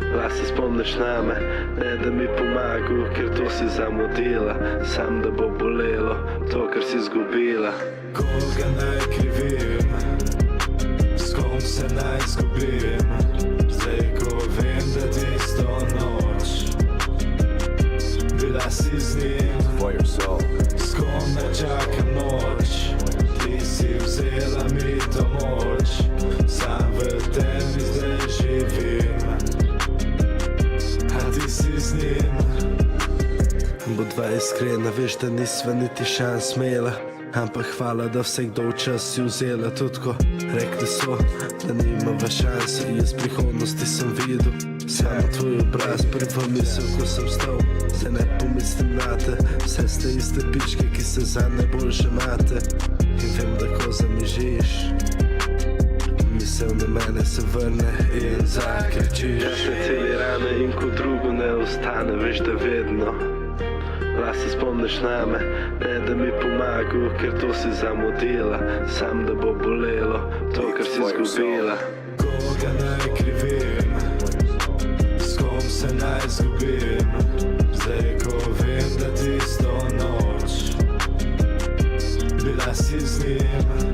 lahko se spomniš name, ne da mi pomagal, ker to si zamudila. Sam da bo bolelo, to kar si zgubila. Koga naj krivim, s kom se naj zgubim. Zdaj ko vem, da tisto noč Botva iskrena, veš, da nisva niti šans imela. Ampak hvala, da vse kdo včas si vzela. Tudi ko rekli so, da nimava šanse. Jaz prihodnosti sem videl, samo tvoj obraz. Prva misel, ko sem stal, se ne pomislim nate. Vse ste iste pičke, ki se za najboljše mate. In vem, da ko zamižiš, misel na mene se vrne in zakričiš. Ja se celi rane in ko drugo ne ostane, veš, da vedno se spomniš name, ne da mi pomagal, ker to si zamudila, sam da bo bolelo to, kar si izgubila. Koga naj krivim, s kom se naj zgubim, zdaj ko vem, da tisto noč bila si z njim.